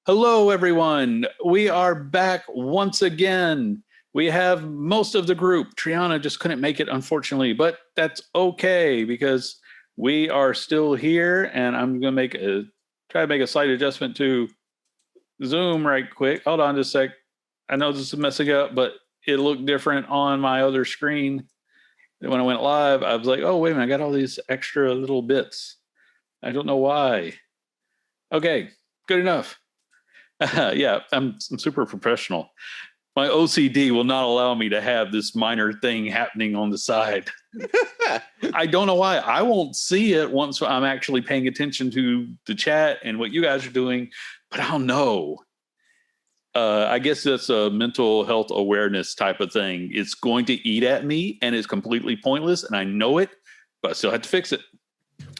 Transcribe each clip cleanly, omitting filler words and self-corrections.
Hello, everyone. We are back once again. We have most of the group. Triana just couldn't make it, unfortunately, but that's okay because we are still here, and I'm going to try to make a slight adjustment to Zoom right quick. Hold on just a sec. I know this is messing up, but it looked different on my other screen. When I went live, I was like, oh, wait a minute, I got all these extra little bits. I don't know why. Okay, good enough. Yeah, I'm super professional. My OCD will not allow me to have this minor thing happening on the side. I don't know why. I won't see it once I'm actually paying attention to the chat and what you guys are doing, but I'll know. I guess that's a mental health awareness type of thing. It's going to eat at me and it's completely pointless, and I know it, but I still have to fix it.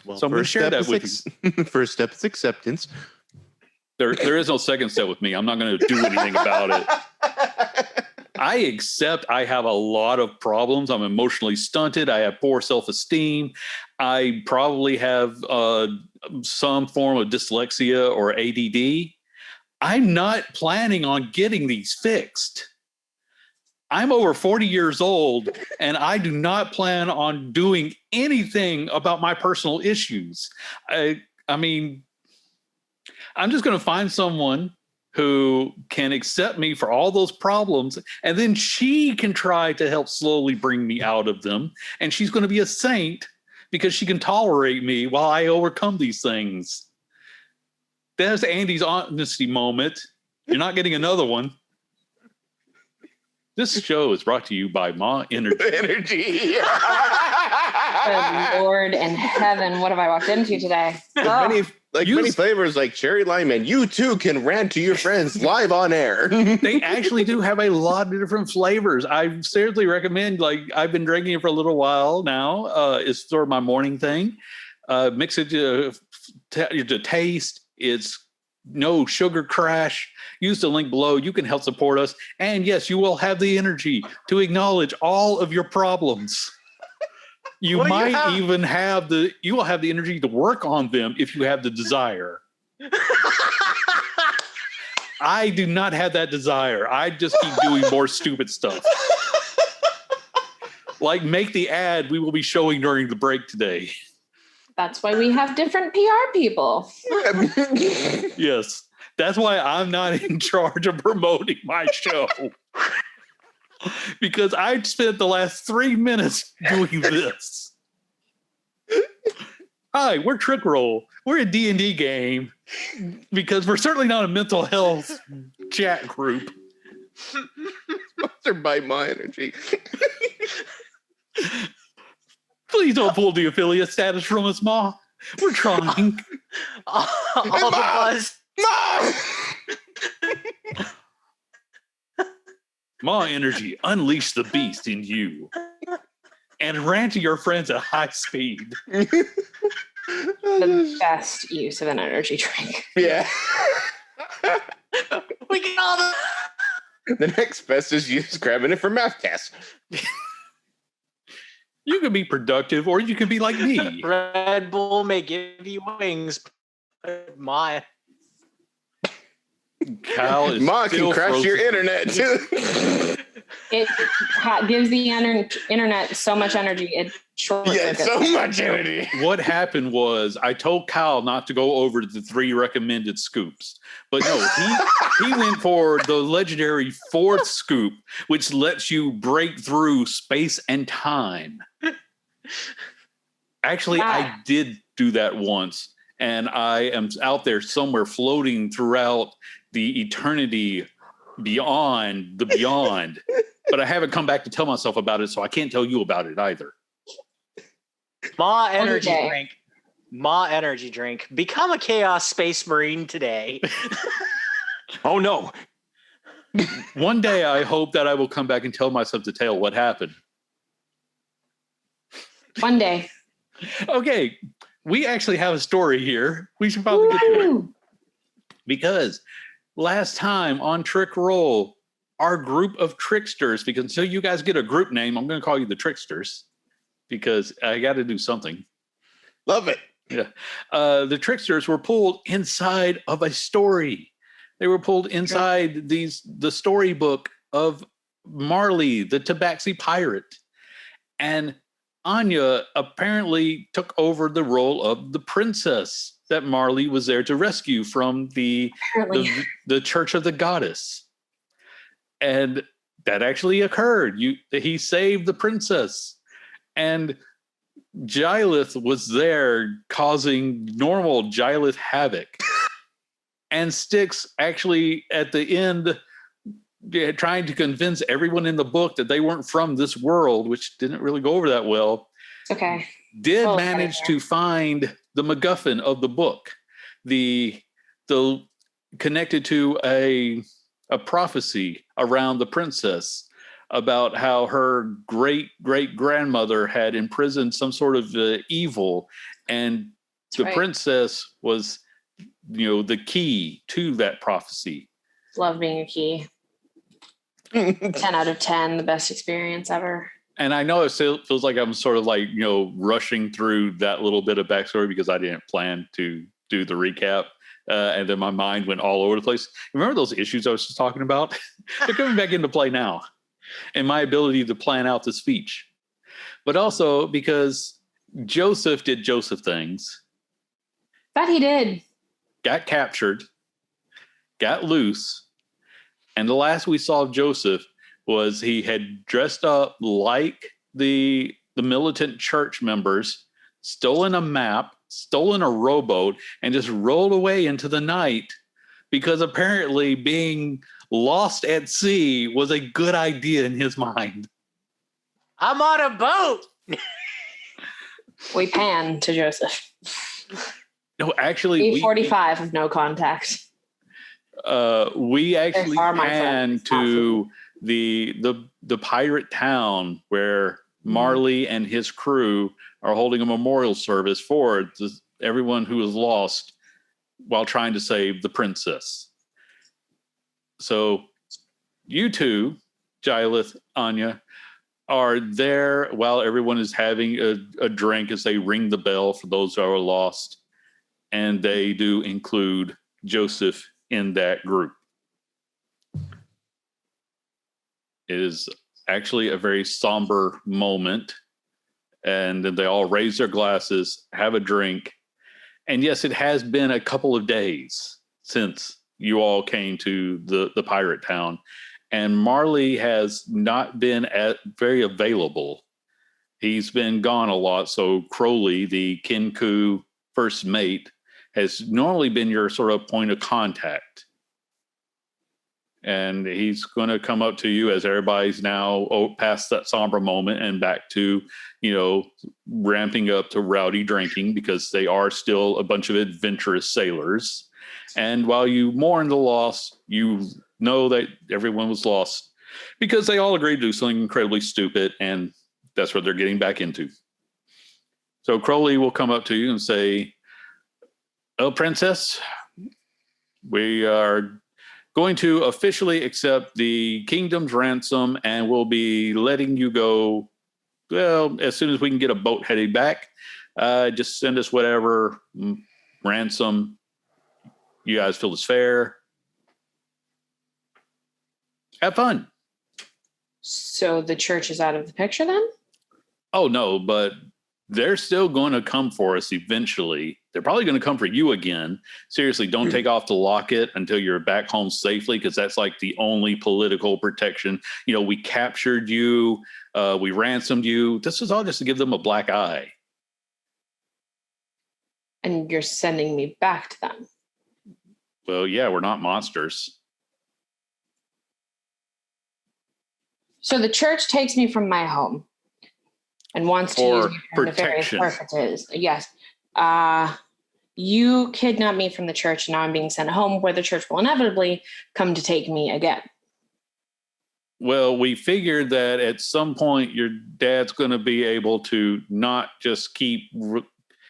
Well, so I'm going to share that with you. First step is acceptance. There is no second step with me. I'm not going to do anything about it. I accept I have a lot of problems. I'm emotionally stunted. I have poor self-esteem. I probably have some form of dyslexia or ADD. I'm not planning on getting these fixed. I'm over 40 years old, and I do not plan on doing anything about my personal issues. I mean, I'm just going to find someone who can accept me for all those problems, and then she can try to help slowly bring me out of them. And she's going to be a saint because she can tolerate me while I overcome these things. There's Andy's honesty moment. You're not getting another one. This show is brought to you by Ma Energy. Good Lord in heaven, what have I walked into today? Many flavors like cherry lime, and you too can rant to your friends live on air. They actually do have a lot of different flavors. I seriously recommend, I've been drinking it for a little while now. It's sort of my morning thing. Mix it to taste. It's no sugar crash. Use the link below. You can help support us. And yes, you will have the energy to acknowledge all of your problems. You will have the energy to work on them if you have the desire. I do not have that desire. I just keep doing more stupid stuff. Like make the ad we will be showing during the break today. That's why we have different PR people. Yes. That's why I'm not in charge of promoting my show. Because I spent the last 3 minutes doing this. Hi, we're Trick Roll. We're a D&D game because we're certainly not a mental health chat group. Sponsored by My Energy. Please don't pull the affiliate status from us, Ma. We're trying. All the buzz. Ma Energy, unleash the beast in you. And ran to your friends at high speed. The best use of an energy drink. Yeah. We get all The next best is you just grabbing it for math tests. You can be productive, or you can be like me. Red Bull may give you wings. My Kyle is Ma still can crash frozen. your internet too. It gives the internet so much energy. It short circuits. So much energy. What happened was I told Kyle not to go over the 3 recommended scoops. But no, he went for the legendary 4th scoop, which lets you break through space and time. Actually, I did do that once, and I am out there somewhere floating throughout the eternity beyond the beyond. But I haven't come back to tell myself about it, so I can't tell you about it either. Ma Energy drink. Ma Energy drink. Become a Chaos Space Marine today. Oh no. One day I hope that I will come back and tell myself the tale what happened. One day. Okay, we actually have a story here. We should probably get to it. Because last time on Trick Roll, our group of Tricksters, because until you guys get a group name, I'm going to call you the Tricksters because I got to do something. Love it. Yeah. The Tricksters were pulled inside of a story They were pulled inside the storybook of Marley, the Tabaxi pirate. And Anya apparently took over the role of the princess that Marley was there to rescue from the Church of the Goddess. And that actually occurred. He saved the princess. And Gilith was there causing normal Gilith havoc. And Styx actually at the end trying to convince everyone in the book that they weren't from this world, which didn't really go over that well. Okay. Did manage to find the MacGuffin of the book, the connected to a prophecy around the princess about how her great grandmother had imprisoned some sort of evil, and the princess was, the key to that prophecy. Love being a key. 10 out of 10, the best experience ever. And I know it feels like I'm sort of like, rushing through that little bit of backstory because I didn't plan to do the recap. And then my mind went all over the place. Remember those issues I was just talking about? They're coming back into play now. And my ability to plan out the speech. But also because Joseph did Joseph things. That he did. Got captured. Got loose. And the last we saw of Joseph was he had dressed up like the militant church members, stolen a map, stolen a rowboat, and just rolled away into the night because apparently being lost at sea was a good idea in his mind. I'm on a boat. We pan to Joseph. No, actually, 8:45 of no contact. We actually pan to the pirate town where Marley and his crew are holding a memorial service for everyone who was lost while trying to save the princess. So you two, Gilith, Anya, are there while everyone is having a drink as they ring the bell for those who are lost. And they do include Joseph in that group. It is actually a very somber moment. And then they all raise their glasses, have a drink. And yes, it has been a couple of days since you all came to the pirate town. And Marley has not been very available. He's been gone a lot. So Crowley, the Kinku first mate, has normally been your sort of point of contact. And he's going to come up to you as everybody's now past that somber moment and back to, ramping up to rowdy drinking because they are still a bunch of adventurous sailors. And while you mourn the loss, you know that everyone was lost because they all agreed to do something incredibly stupid, and that's what they're getting back into. So Crowley will come up to you and say, "Oh, princess, we are going to officially accept the kingdom's ransom, and we'll be letting you go, well, as soon as we can get a boat headed back. Just send us whatever ransom you guys feel is fair. Have fun." So the church is out of the picture then? Oh, no, but they're still going to come for us eventually. They're probably going to come for you again. Seriously, don't take off the locket until you're back home safely, because that's like the only political protection. We captured you. We ransomed you. This is all just to give them a black eye. And you're sending me back to them? Well, yeah, we're not monsters. So the church takes me from my home and wants to use me for nefarious purposes. Yes. You kidnapped me from the church, and now I'm being sent home, where the church will inevitably come to take me again. Well, we figured that at some point your dad's going to be able to not just keep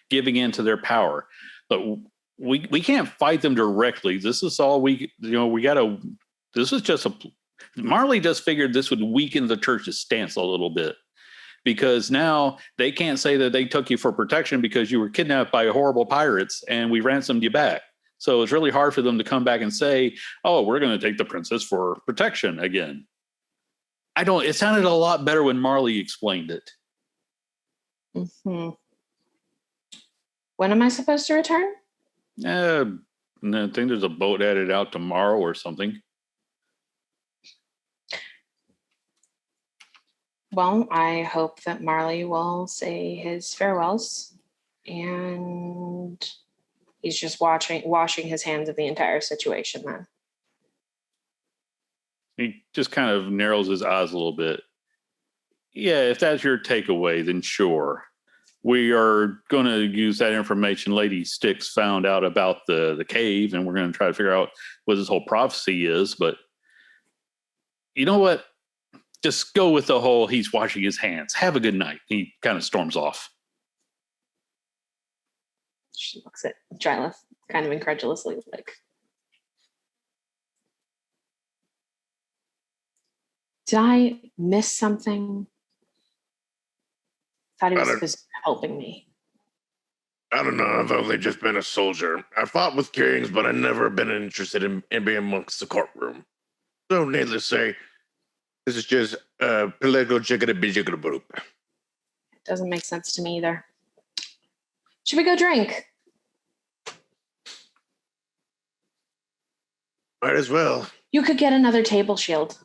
giving in to their power, but we can't fight them directly. This is all we got to. This is just Marley just figured this would weaken the church's stance a little bit, because now they can't say that they took you for protection because you were kidnapped by horrible pirates and we ransomed you back. So it's really hard for them to come back and say, oh, we're going to take the princess for protection again. It sounded a lot better when Marley explained it. Mm-hmm. When am I supposed to return? I think there's a boat headed out tomorrow or something. Well, I hope that Marley will say his farewells, and he's just washing his hands of the entire situation then. He just kind of narrows his eyes a little bit. Yeah, if that's your takeaway, then sure. We are going to use that information Lady Styx found out about the cave, and we're going to try to figure out what this whole prophecy is. But you know what? Just go with the whole he's washing his hands. Have a good night. He kind of storms off. She looks at Jyleth kind of incredulously, like, did I miss something? Thought he was supposed to be helping me. I don't know. I've only just been a soldier. I fought with kings, but I've never been interested in being amongst the courtroom. So, needless to say, this is just political jiggity-boop. It doesn't make sense to me either. Should we go drink? Might as well. You could get another table shield.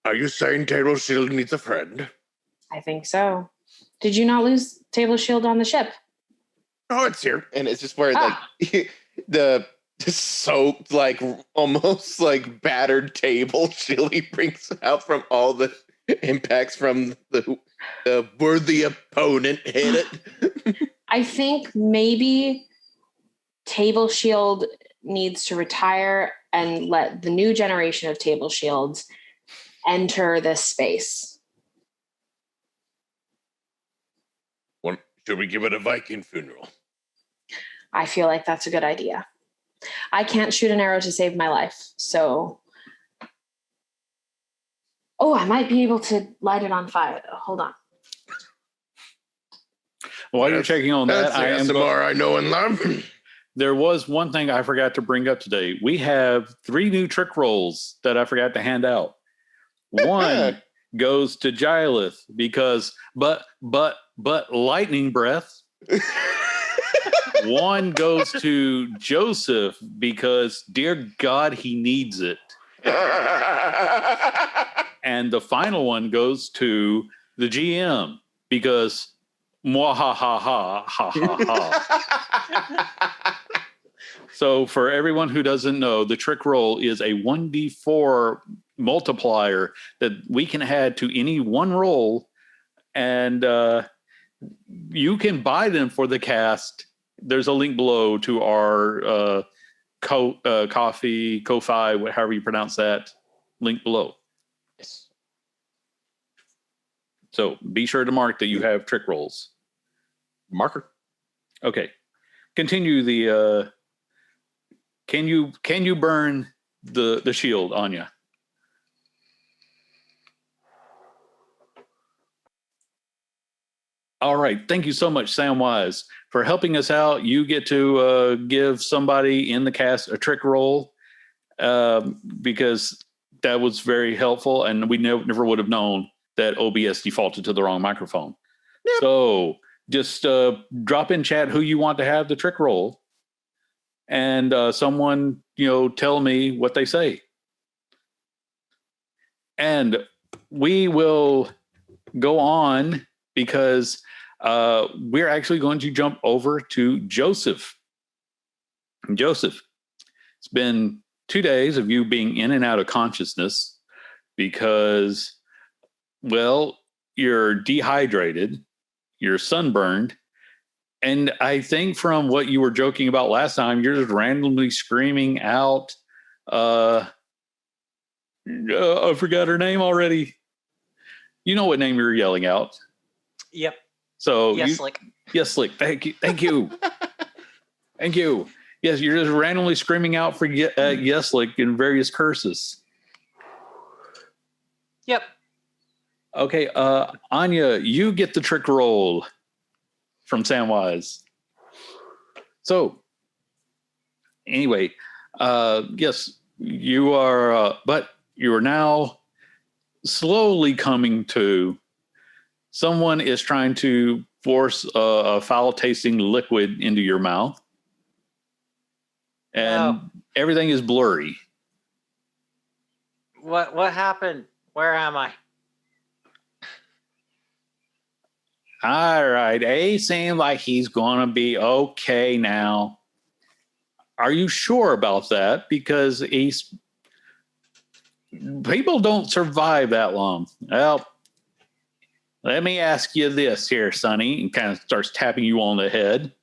Are you saying Table Shield needs a friend? I think so. Did you not lose Table Shield on the ship? Oh, it's here. And it's just where like the soaked, like almost like battered Table Shield he brings out from all the impacts from the worthy opponent hit it. I think maybe Table Shield needs to retire and let the new generation of Table Shields enter this space. Should we give it a Viking funeral? I feel like that's a good idea. I can't shoot an arrow to save my life, so... Oh, I might be able to light it on fire, though. Hold on. While you're checking on that, I know and love. There was one thing I forgot to bring up today. We have 3 new trick rolls that I forgot to hand out. One goes to Jyleth because, but lightning breath. One goes to Joseph because, dear God, he needs it. And the final one goes to the GM because, mwahaha, ha ha ha. So for everyone who doesn't know, the trick roll is a 1d4 multiplier that we can add to any one roll, and you can buy them for the cast. There's a link below to our Ko-fi, however you pronounce that, link below. Yes. So be sure to mark that you have trick rolls. Marker. Okay. Continue the can you burn the shield, Anya? All right. Thank you so much, Samwise, for helping us out. You get to give somebody in the cast a trick roll because that was very helpful, and we never would have known that OBS defaulted to the wrong microphone. Yep. So just drop in chat who you want to have the trick roll, and someone, tell me what they say. And we will go on because we're actually going to jump over to Joseph. Joseph, it's been 2 days of you being in and out of consciousness because, well, you're dehydrated, you're sunburned, and I think from what you were joking about last time, you're just randomly screaming out, I forgot her name already. You know what name you're yelling out. Yep. So yes, Slick. Yes, Slick. Thank you. Thank you. Thank you. Yes, you're just randomly screaming out for yes, Slick in various curses. Yep. Okay, Anya, you get the trick roll. from Samwise. So, anyway, yes, you are, but you are now slowly coming to. Someone is trying to force a foul-tasting liquid into your mouth, and everything is blurry. What happened? Where am I? All right, A seems like he's gonna be okay now. Are you sure about that? Because people don't survive that long. Well, let me ask you this here, Sonny, and kind of starts tapping you on the head.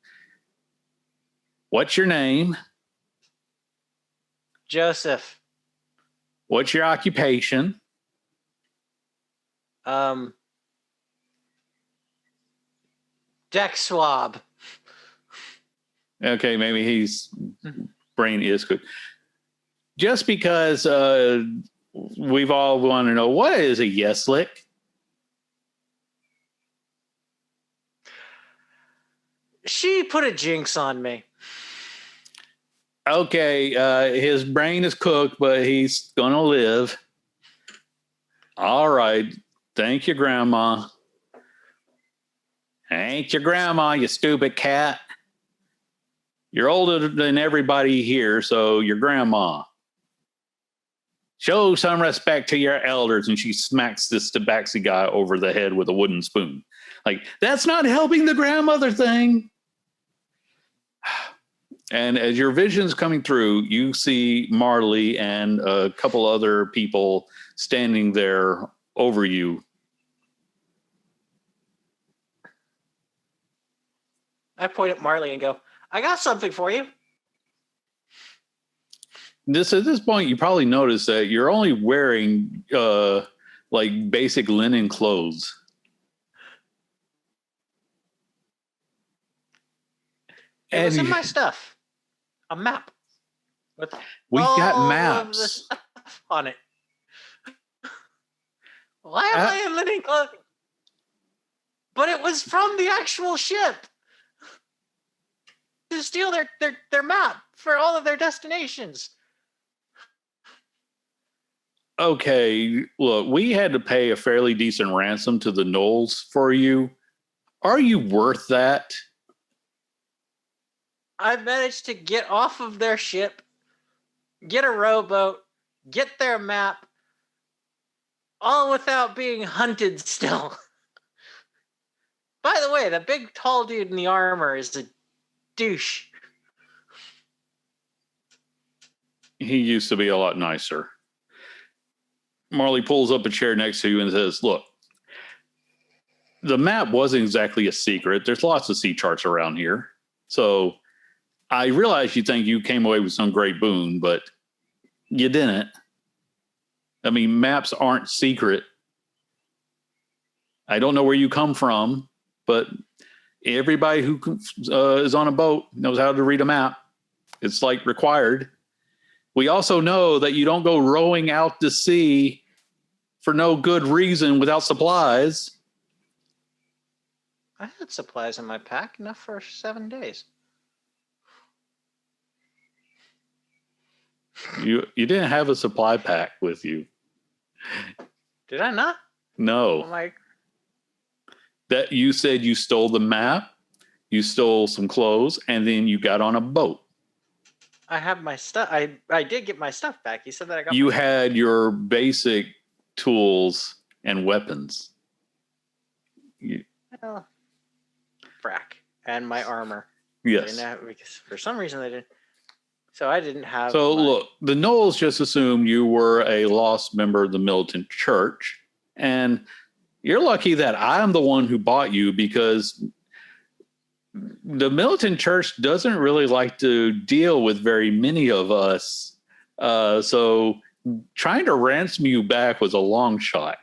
What's your name? Joseph. What's your occupation? Deck swab. Okay, maybe his brain is good. Just because we've all want to know, what is a yes lick? She put a jinx on me. Okay, his brain is cooked, but he's going to live. All right. Thank you, Grandma. Ain't your grandma, you stupid cat. You're older than everybody here, so your grandma. Show some respect to your elders. And she smacks this tabaxi guy over the head with a wooden spoon. Like, that's not helping the grandmother thing. And as your vision's coming through, you see Marley and a couple other people standing there over you. I point at Marley and go, I got something for you. At this point, you probably notice that you're only wearing like basic linen clothes. It was in my stuff. A map. With We've got all maps of the stuff on it. Why am I in linen clothing? But it was from the actual ship. To steal their map for all of their destinations. Okay, look, we had to pay a fairly decent ransom to the Knolls for you. Are you worth that? I managed to get off of their ship, get a rowboat, get their map, all without being hunted still. By the way, the big tall dude in the armor is a douche. He used to be a lot nicer. Marley pulls up a chair next to you and says, look, the map wasn't exactly a secret. There's lots of sea charts around here. So I realize you think you came away with some great boon, but you didn't. I mean, maps aren't secret. I don't know where you come from, but everybody who is on a boat knows how to read a map. It's like required. We also know that you don't go rowing out to sea for no good reason without supplies. I had supplies in my pack, enough for 7 days. You didn't have a supply pack with you. Did I not? No. Oh my. That you said you stole the map, you stole some clothes, and then you got on a boat. I have my stuff. I did get my stuff back. You said that I got. You had your basic tools and weapons. Well, frack and my armor. Yes. Because for some reason they didn't. So I didn't have. So look, the Knolls just assumed you were a lost member of the militant church, and you're lucky that I'm the one who bought you, because the militant church doesn't really like to deal with very many of us. So trying to ransom you back was a long shot.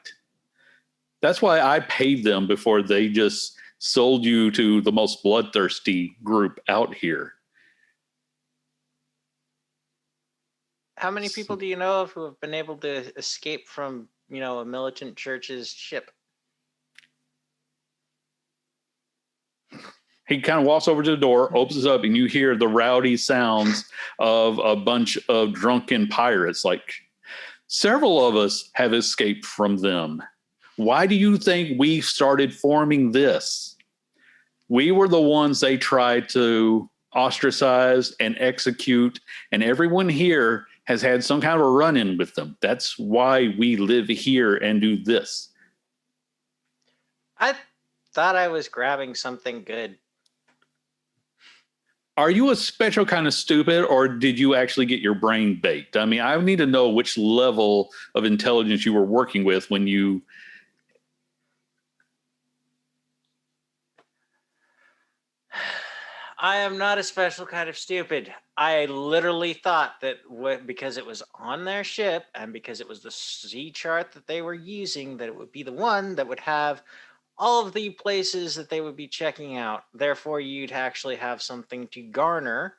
That's why I paid them before they just sold you to the most bloodthirsty group out here. How many people do you know of who have been able to escape from, a militant church's ship? He kind of walks over to the door, opens it up, and you hear the rowdy sounds of a bunch of drunken pirates. Like, several of us have escaped from them. Why do you think we started forming this? We were the ones they tried to ostracize and execute, and everyone here has had some kind of a run-in with them. That's why we live here and do this. I thought I was grabbing something good. Are you a special kind of stupid, or did you actually get your brain baked? I mean, I need to know which level of intelligence you were working with when you... I am not a special kind of stupid. I literally thought that because it was on their ship and because it was the sea chart that they were using, that it would be the one that would have all of the places that they would be checking out. Therefore, you'd actually have something to garner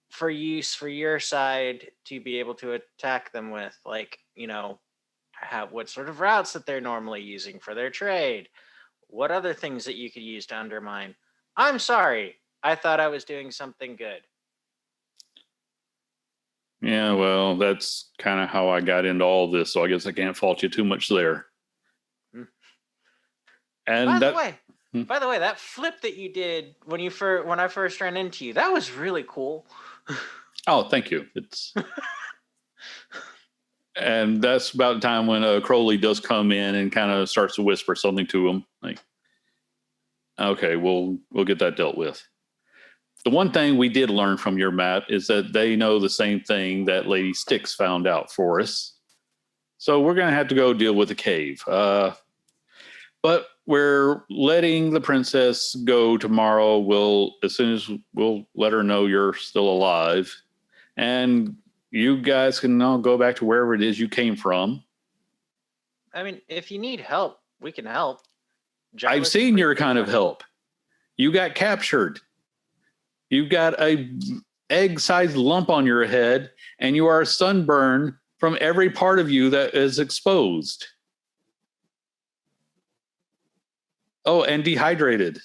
for use for your side to be able to attack them with, like, what sort of routes that they're normally using for their trade, what other things that you could use to undermine. I'm sorry. I thought I was doing something good. Yeah, well, that's kind of how I got into all this, so I guess I can't fault you too much there. And By the way, that flip that you did when I first ran into you, that was really cool. Oh, thank you. And that's about the time when Crowley does come in and kind of starts to whisper something to him. Like, okay, we'll get that dealt with. The one thing we did learn from your map is that they know the same thing that Lady Styx found out for us. So we're going to have to go deal with the cave. But we're letting the princess go tomorrow. As soon as we'll let her know you're still alive. And you guys can now go back to wherever it is you came from. I mean, if you need help, we can help. I've seen your kind of help. You got captured. You've got a egg-sized lump on your head, and you are sunburned from every part of you that is exposed. Oh, and dehydrated.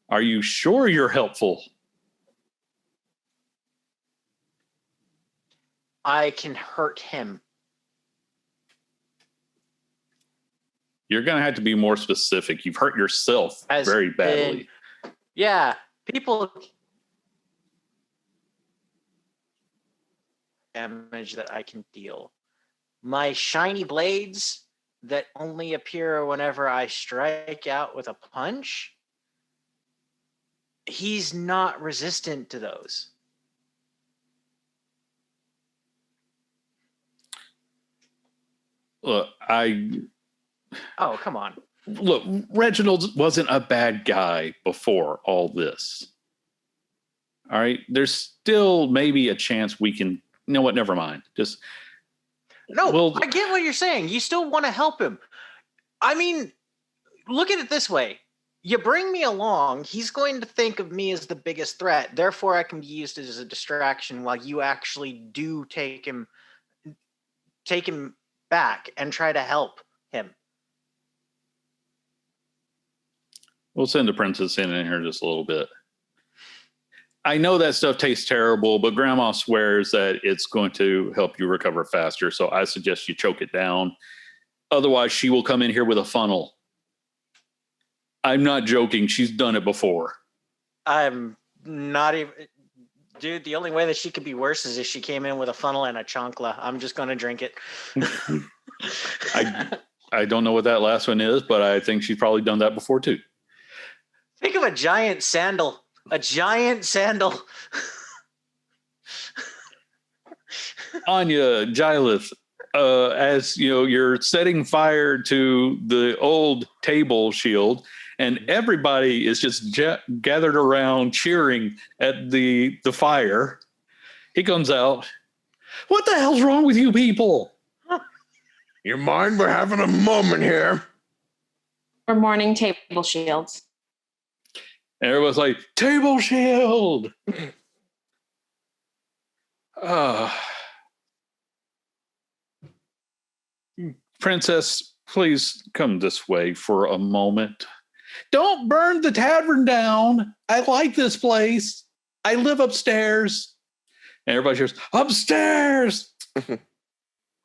Are you sure you're helpful? I can hurt him. You're going to have to be more specific. You've hurt yourself very badly. Yeah, people damage that I can deal. My shiny blades that only appear whenever I strike out with a punch, he's not resistant to those. Look, Oh, come on. Look, Reginald wasn't a bad guy before all this. All right. There's still maybe a chance we can, you know what? Never mind. I get what you're saying. You still want to help him. I mean, look at it this way. You bring me along, he's going to think of me as the biggest threat. Therefore, I can be used as a distraction while you actually do take him back and try to help him. We'll send the princess in here just a little bit. I know that stuff tastes terrible, but Grandma swears that it's going to help you recover faster. So I suggest you choke it down. Otherwise, she will come in here with a funnel. I'm not joking. She's done it before. I'm not even... Dude, the only way that she could be worse is if she came in with a funnel and a chancla. I'm just going to drink it. I don't know what that last one is, but I think she's probably done that before too. Think of a giant sandal. A giant sandal. Anya, Gilith, as you know, you're setting fire to the old table shield, and everybody is just gathered around cheering at the fire. He comes out. What the hell's wrong with you people? You mind? We're having a moment here. We're mourning table shields. And everyone's like, table shield. Princess, please come this way for a moment. Don't burn the tavern down. I like this place. I live upstairs. And everybody hears, upstairs.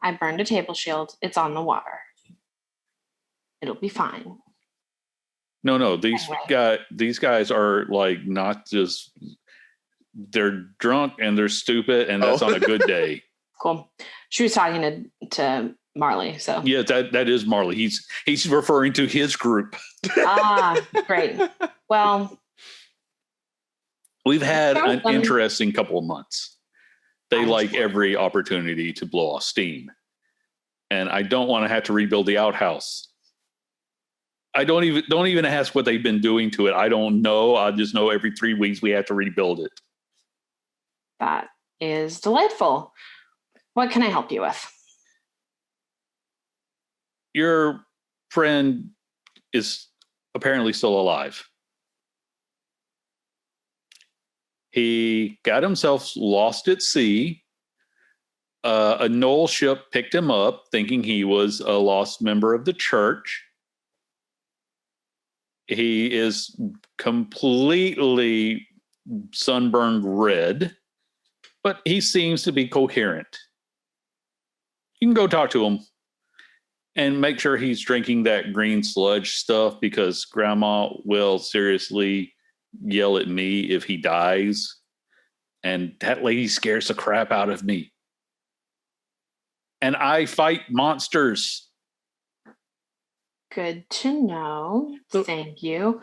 I burned a table shield. It's on the water. It'll be fine. No. These Anyway. guys are like not just, they're drunk and they're stupid, and that's on a good day. Cool. She was talking to Marley, so. Yeah, that is Marley. He's referring to his group. Great. Well, we've had an interesting couple of months. They like every opportunity to blow off steam. And I don't want to have to rebuild the outhouse. I don't even ask what they've been doing to it. I don't know. I just know every 3 weeks we have to rebuild it. That is delightful. What can I help you with? Your friend is apparently still alive. He got himself lost at sea. A Knoll ship picked him up thinking he was a lost member of the church. He is completely sunburned red, but he seems to be coherent. You can go talk to him and make sure he's drinking that green sludge stuff, because Grandma will seriously yell at me if he dies. And that lady scares the crap out of me. And I fight monsters. Good to know. Thank you.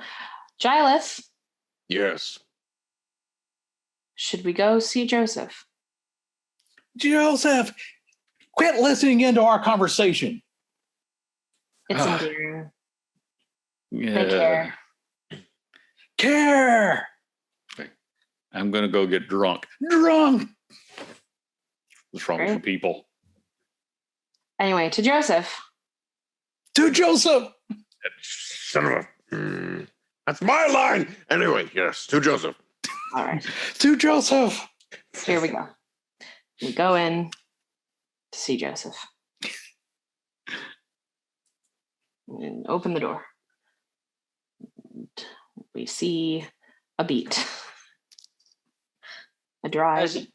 Giles. Yes. Should we go see Joseph? Joseph, quit listening into our conversation. It's endearing. Yeah. They care. Care. I'm going to go get drunk. Drunk. What's wrong with you people? Anyway, to Joseph. To Joseph. Son of a... That's my line. Anyway, yes, to Joseph. All right. To Joseph. Here we go. We go in to see Joseph. And open the door. And we see a beat. A dry beat.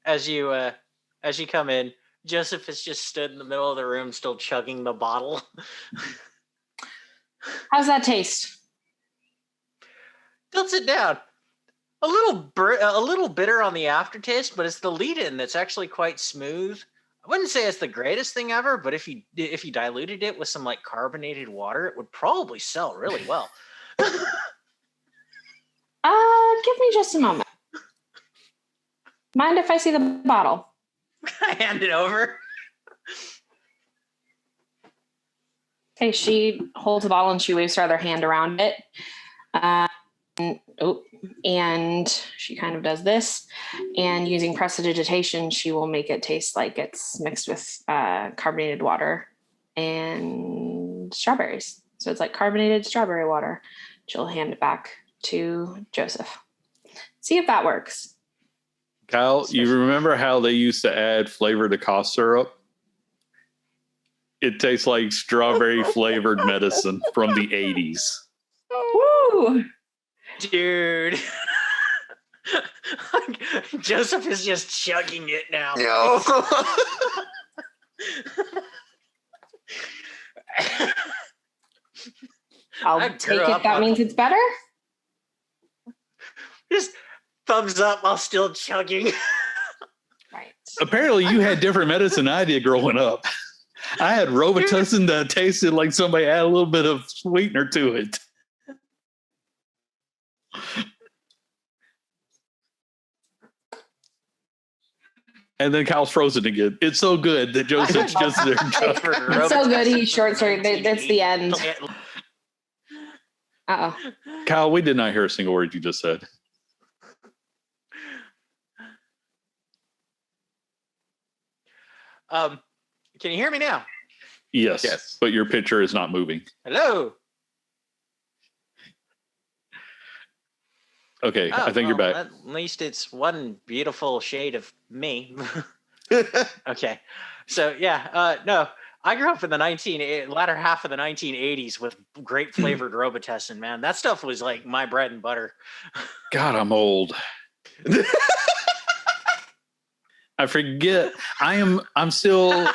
As you come in, Joseph has just stood in the middle of the room, still chugging the bottle. How's that taste? Don't sit down. A little bitter on the aftertaste, but it's the lead-in that's actually quite smooth. I wouldn't say it's the greatest thing ever, but if you diluted it with some like carbonated water, it would probably sell really well. Give me just a moment. Mind if I see the bottle? I hand it over. Okay, she holds the bottle and she waves her other hand around it. And she kind of does this. And using prestidigitation, she will make it taste like it's mixed with carbonated water and strawberries. So it's like carbonated strawberry water. She'll hand it back to Joseph. See if that works. Kyle, you remember how they used to add flavor to cough syrup? It tastes like strawberry flavored medicine from the 80s. Woo! Dude. Joseph is just chugging it now. I'll take it. That means it's better? Just thumbs up while still chugging. Right. Apparently you had different medicine than I did growing up. I had Robitussin that tasted like somebody had a little bit of sweetener to it. And then Kyle's frozen again. It's so good that Joseph's just there. It's so good. He's short story. That's the end. Uh-oh. Kyle, we did not hear a single word you just said. Can you hear me now? Yes. But your picture is not moving. Hello. Okay, I think you're back. At least it's one beautiful shade of me. Okay. So yeah, no. I grew up in the latter half of the 1980s with grape flavored Robitussin, man. That stuff was like my bread and butter. God, I'm old. I forget. I'm still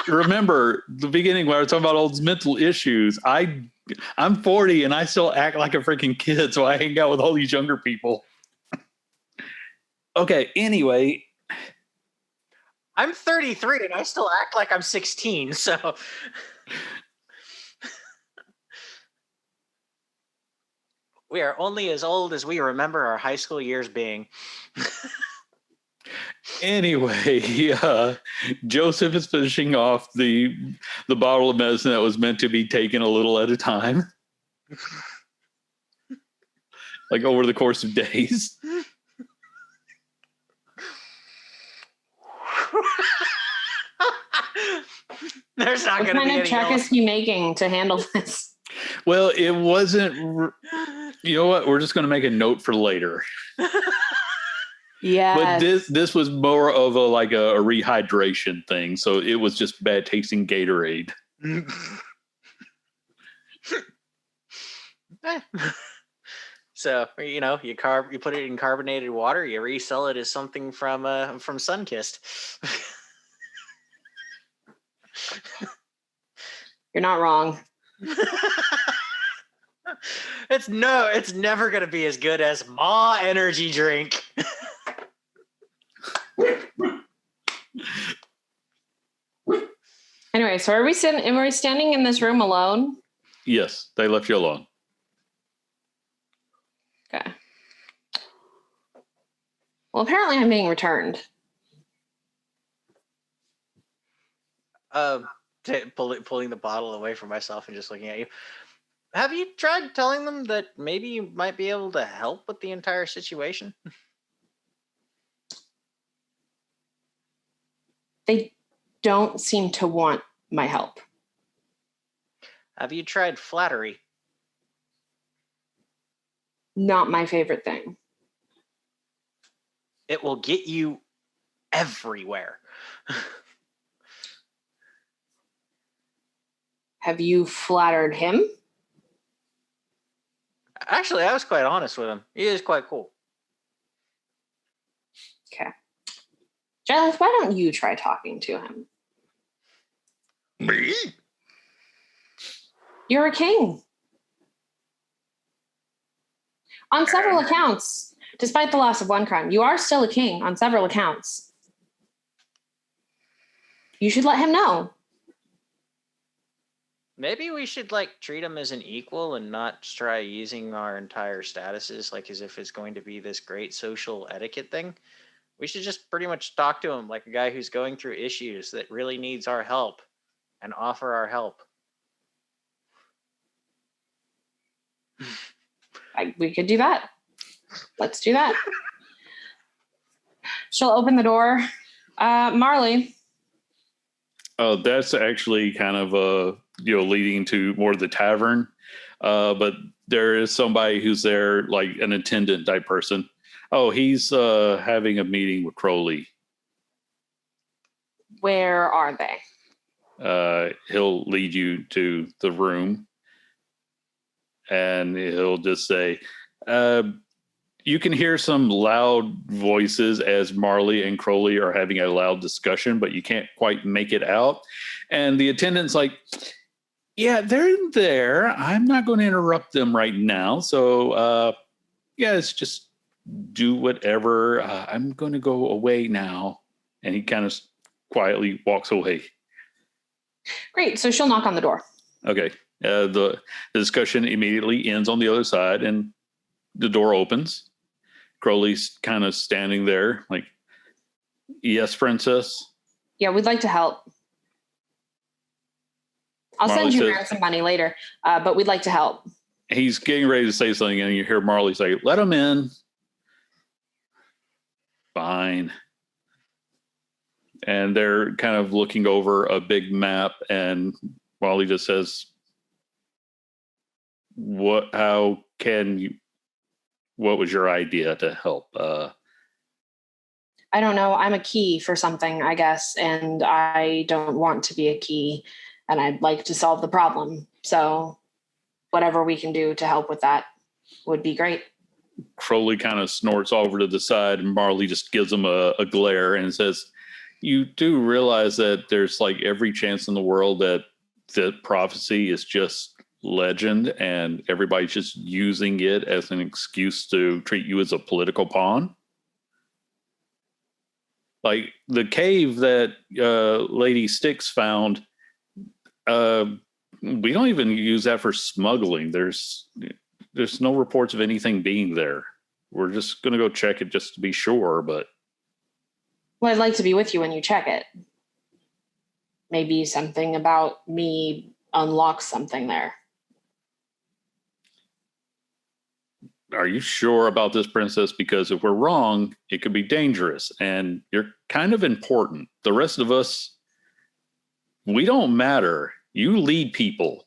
remember the beginning where I was talking about all these mental issues. I'm 40 and I still act like a freaking kid, so I hang out with all these younger people. Okay, anyway. I'm 33 and I still act like I'm 16, so we are only as old as we remember our high school years being. Anyway, Joseph is finishing off the bottle of medicine that was meant to be taken a little at a time, like over the course of days. There's not What going to be kind of any check is he making to handle this? Well, it wasn't. You know what? We're just going to make a note for later. Yeah. But this was more of a rehydration thing. So it was just bad tasting Gatorade. So, you know, you put it in carbonated water, you resell it as something from Sunkist. You're not wrong. It's never going to be as good as Ma energy drink. Anyway, so are we standing in this room alone? Yes, they left you alone. Okay. Well, apparently I'm being returned. Pulling the bottle away from myself and just looking at you. Have you tried telling them that maybe you might be able to help with the entire situation? They don't seem to want my help. Have you tried flattery? Not my favorite thing. It will get you everywhere. Have you flattered him? Actually, I was quite honest with him. He is quite cool. Okay. Giles, why don't you try talking to him? Me? You're a king. On several accounts, despite the loss of one crime, you are still a king on several accounts. You should let him know. Maybe we should treat him as an equal and not try using our entire statuses as if it's going to be this great social etiquette thing. We should just pretty much talk to him like a guy who's going through issues that really needs our help and offer our help. We could do that. Let's do that. She'll open the door. Marley. Oh, that's actually kind of leading to more of the tavern. But there is somebody who's there, like an attendant type person. Oh, he's having a meeting with Crowley. Where are they? He'll lead you to the room, and he'll just say, you can hear some loud voices as Marley and Crowley are having a loud discussion, but you can't quite make it out. And the attendant's like, yeah, they're there. I'm not going to interrupt them right now. So, guys, just do whatever. I'm going to go away now. And he kind of quietly walks away. Great. So she'll knock on the door. Okay. The discussion immediately ends on the other side, and the door opens. Crowley's kind of standing there like, yes, princess. Yeah, we'd like to help. I'll Marley send you says, ransom money later, but we'd like to help. He's getting ready to say something, and you hear Marley say, let him in. Fine. And they're kind of looking over a big map, and Marley just says, what was your idea to help? I don't know. I'm a key for something, I guess, and I don't want to be a key. and I'd like to solve the problem. So whatever we can do to help with that would be great. Crowley kind of snorts over to the side, and Marley just gives him a glare and says, you do realize that there's like every chance in the world that the prophecy is just legend and everybody's just using it as an excuse to treat you as a political pawn? Like the cave that Lady Styx found, we don't even use that for smuggling. There's no reports of anything being there. We're just going to go check it just to be sure, but... Well, I'd like to be with you when you check it. Maybe something about me unlocks something there. Are you sure about this, Princess? Because if we're wrong, it could be dangerous, and you're kind of important. The rest of us, we don't matter. You lead people.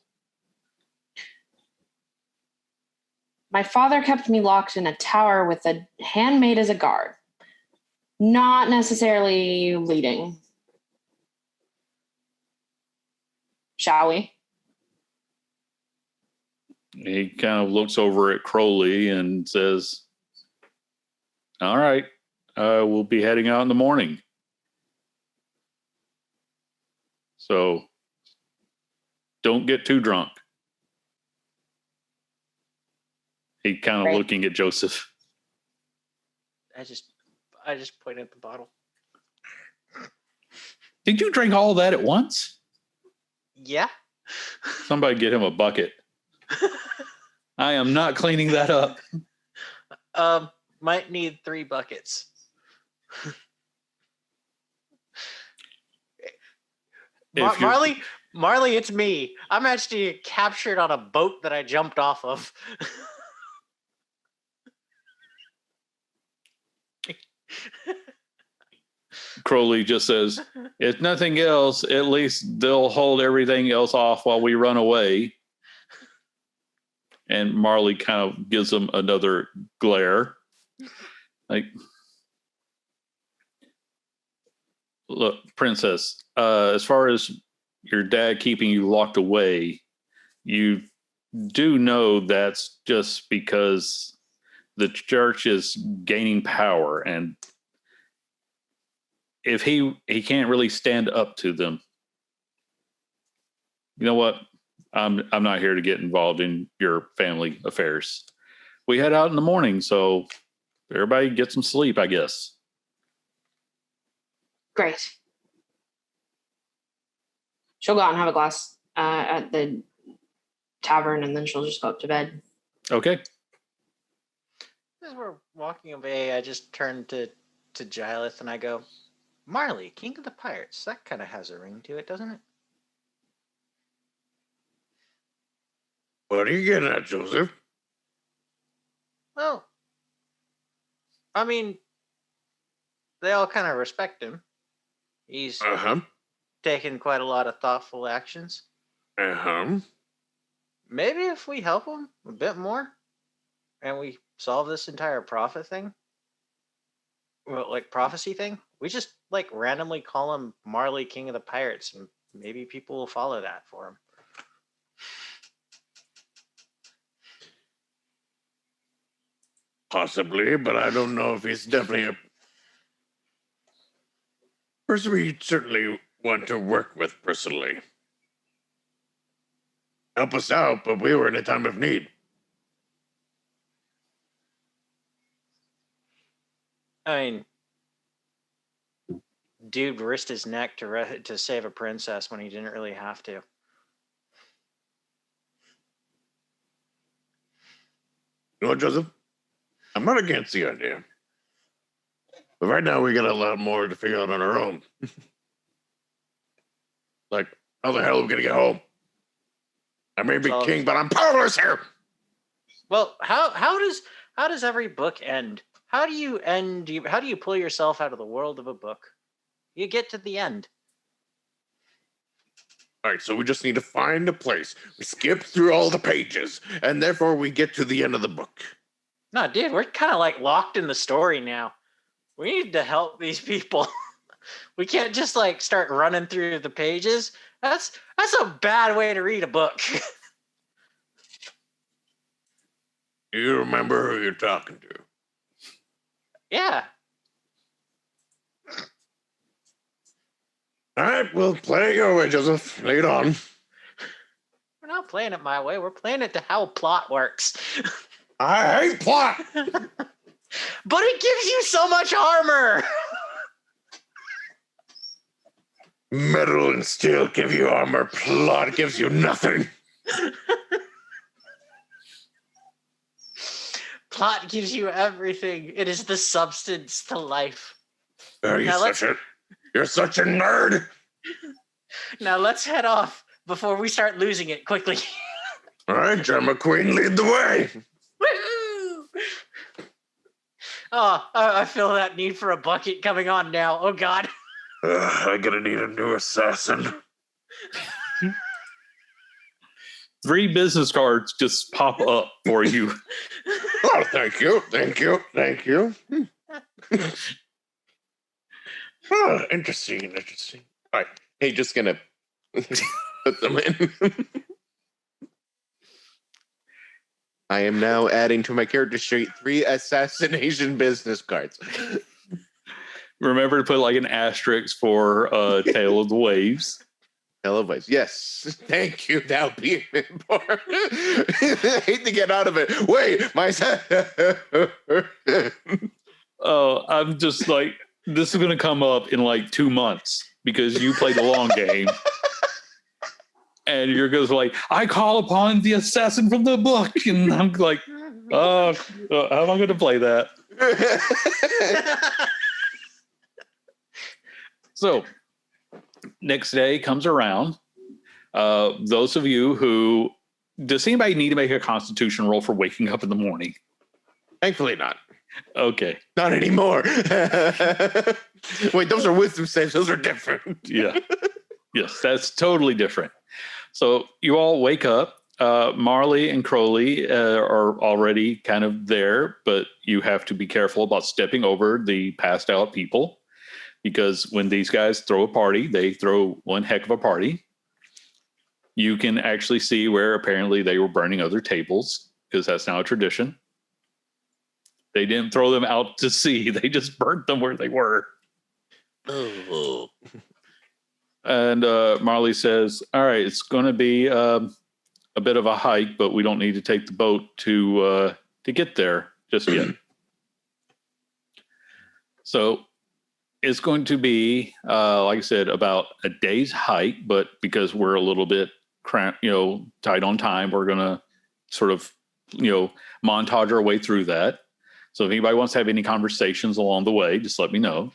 My father kept me locked in a tower with a handmaid as a guard. Not necessarily leading. Shall we? He kind of looks over at Crowley and says, all right, we'll be heading out in the morning. So don't get too drunk. He kind of Right. looking at Joseph. I just pointed at the bottle. Did you drink all that at once? Yeah. Somebody get him a bucket. I am not cleaning that up. Might need 3 buckets. Marley, it's me. I'm actually captured on a boat that I jumped off of. Crowley just says, if nothing else, at least they'll hold everything else off while we run away. And Marley kind of gives him another glare. Like, look, Princess, as far as your dad keeping you locked away, you do know that's just because the church is gaining power, and if he can't really stand up to them, you know what? I'm not here to get involved in your family affairs. We head out in the morning, so everybody get some sleep, I guess. Great. She'll go out and have a glass at the tavern, and then she'll just go up to bed. Okay. As we're walking away, I just turn to Giles and I go, Marley, King of the Pirates. That kind of has a ring to it, doesn't it? What are you getting at, Joseph? Well, I mean, they all kind of respect him. He's taken quite a lot of thoughtful actions. Maybe if we help him a bit more and we solve this entire prophecy thing, we just like randomly call him Marley, King of the Pirates, and maybe people will follow that for him. Possibly, but I don't know if he's definitely a person we certainly want to work with personally. Help us out, but we were in a time of need. I mean, dude risked his neck to save a princess when he didn't really have to. You know what, Joseph? I'm not against the idea. But right now, we got a lot more to figure out on our own. Like, how the hell are we going to get home? I may be king, but I'm powerless here. Well, how does every book end? How do you pull yourself out of the world of a book? You get to the end. All right, so we just need to find a place. We skip through all the pages, and therefore we get to the end of the book. No, dude, we're kind of like locked in the story now. We need to help these people. We can't just like start running through the pages. That's a bad way to read a book. You remember who you're talking to? Yeah. All right, we'll play your way, Joseph. Lay it on. We're not playing it my way. We're playing it to how plot works. I hate plot. But it gives you so much armor. Metal and steel give you armor. Plot gives you nothing. Plot gives you everything. It is the substance to life. You're such a nerd. Now let's head off before we start losing it quickly. All right, John McQueen, lead the way. Woo! Oh, I feel that need for a bucket coming on now. Oh, God. I'm gonna need a new assassin. 3 business cards just pop up for you. Oh, thank you. Oh, interesting. All right. Hey, just gonna put them in. I am now adding to my character sheet 3 assassination business cards. Remember to put like an asterisk for Tale of the Waves. Televised. Yes. Thank you. That'll be important. I hate to get out of it. Wait, my Oh, I'm just like, this is going to come up in like 2 months because you played the long game. And you're going to like, I call upon the assassin from the book. And I'm like, how am I going to play that? So next day comes around. Those of you who, does anybody need to make a constitution roll for waking up in the morning? Thankfully not. Okay. Not anymore. Wait, those are wisdom saves. Those are different. Yeah. Yes, that's totally different. So you all wake up. Marley and Crowley are already kind of there, but you have to be careful about stepping over the passed out people because when these guys throw a party, they throw one heck of a party. You can actually see where apparently they were burning other tables because that's now a tradition. They didn't throw them out to sea. They just burnt them where they were. Oh. And Marley says, all right, it's going to be a bit of a hike, but we don't need to take the boat to get there just yet. So it's going to be, like I said, about a day's hike, but because we're a little bit tight on time, we're going to sort of, montage our way through that. So if anybody wants to have any conversations along the way, just let me know.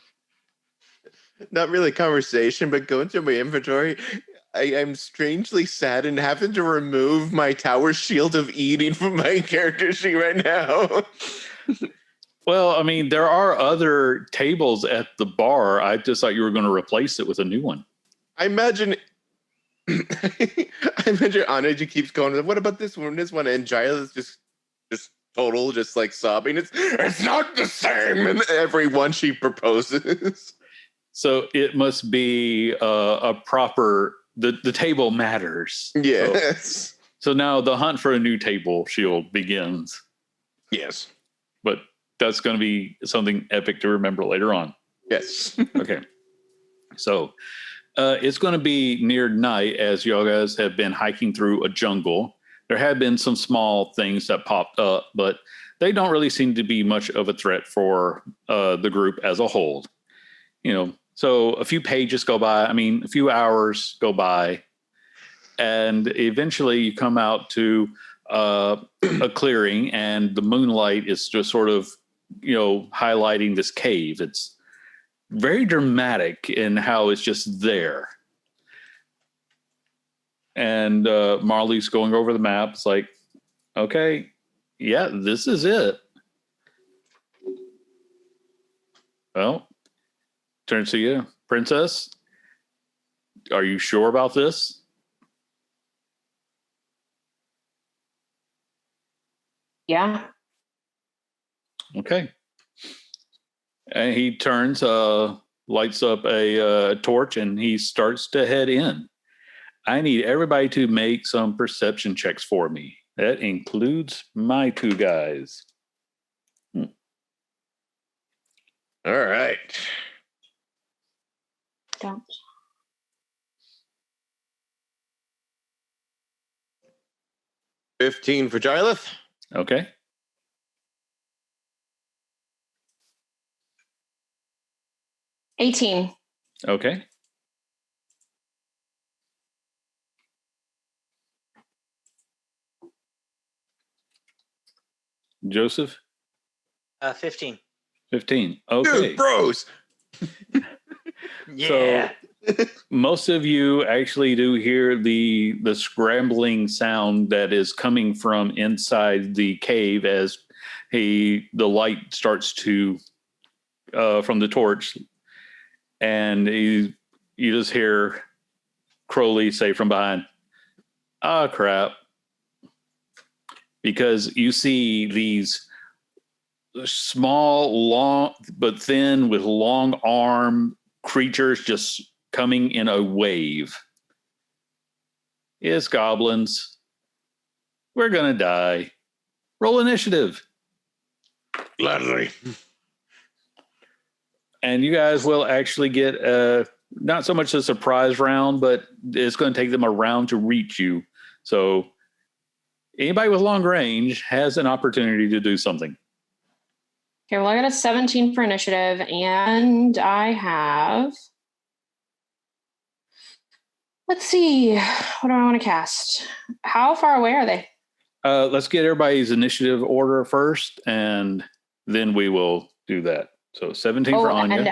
Not really conversation, but going through my inventory, I'm strangely sad and having to remove my tower shield of eating from my character sheet right now. Well, I mean, there are other tables at the bar. I just thought you were going to replace it with a new one. I imagine Anaji keeps going, what about this one, and Giles just total, just like sobbing. It's not the same in every one she proposes. So it must be a proper, the table matters. Yes. So now the hunt for a new table shield begins. Yes. But that's going to be something epic to remember later on. Yes. Okay. So it's going to be near night as y'all guys have been hiking through a jungle. There have been some small things that popped up, but they don't really seem to be much of a threat for the group as a whole. So a few pages go by. A few hours go by, and eventually you come out to a clearing, and the moonlight is just sort of, highlighting this cave. It's very dramatic in how it's just there. And Marley's going over the map. It's like, okay, yeah, this is it. Well, turns to you, Princess. Are you sure about this? Yeah. Okay. And he turns, lights up a torch, and he starts to head in. I need everybody to make some perception checks for me. That includes my two guys. All right. Don't. 15 for Gyleth. Okay. $18. Okay. Joseph? 15. 15. Okay. Dude, bros. Yeah. So most of you actually do hear the scrambling sound that is coming from inside the cave as the light starts to from the torch, and you just hear Crowley say from behind, "Ah, crap," because you see these small, long but thin with long arm creatures just coming in a wave. It's goblins. We're gonna die. Roll initiative. Gladly. And you guys will actually get not so much a surprise round, but it's going to take them a round to reach you. So anybody with long range has an opportunity to do something. Okay, well, I got a 17 for initiative, and I have. Let's see. What do I want to cast? How far away are they? Let's get everybody's initiative order first, and then we will do that. So 17 for Anya. And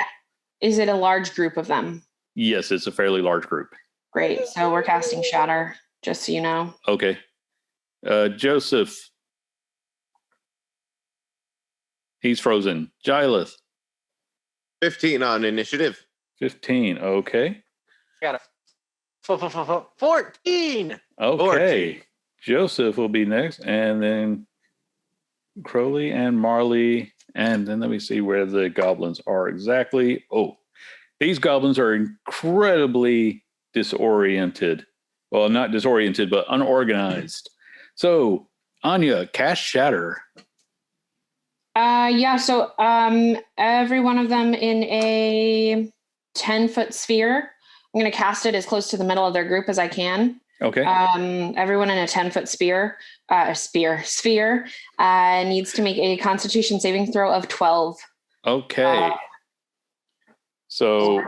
is it a large group of them? Yes, it's a fairly large group. Great. So we're casting Shatter, just so you know. Okay. Joseph. He's frozen. Gyleth. 15 on initiative. 15. Okay. Got a 14. Okay. 14. Joseph will be next, and then Crowley and Marley, and then let me see where the goblins are exactly. Oh, these goblins are incredibly disoriented. Well, not disoriented, but unorganized. So, Anya, cast Shatter. Yeah, so every one of them in a 10-foot sphere. I'm going to cast it as close to the middle of their group as I can. Okay. Everyone in a 10-foot sphere needs to make a Constitution saving throw of 12. Okay. So,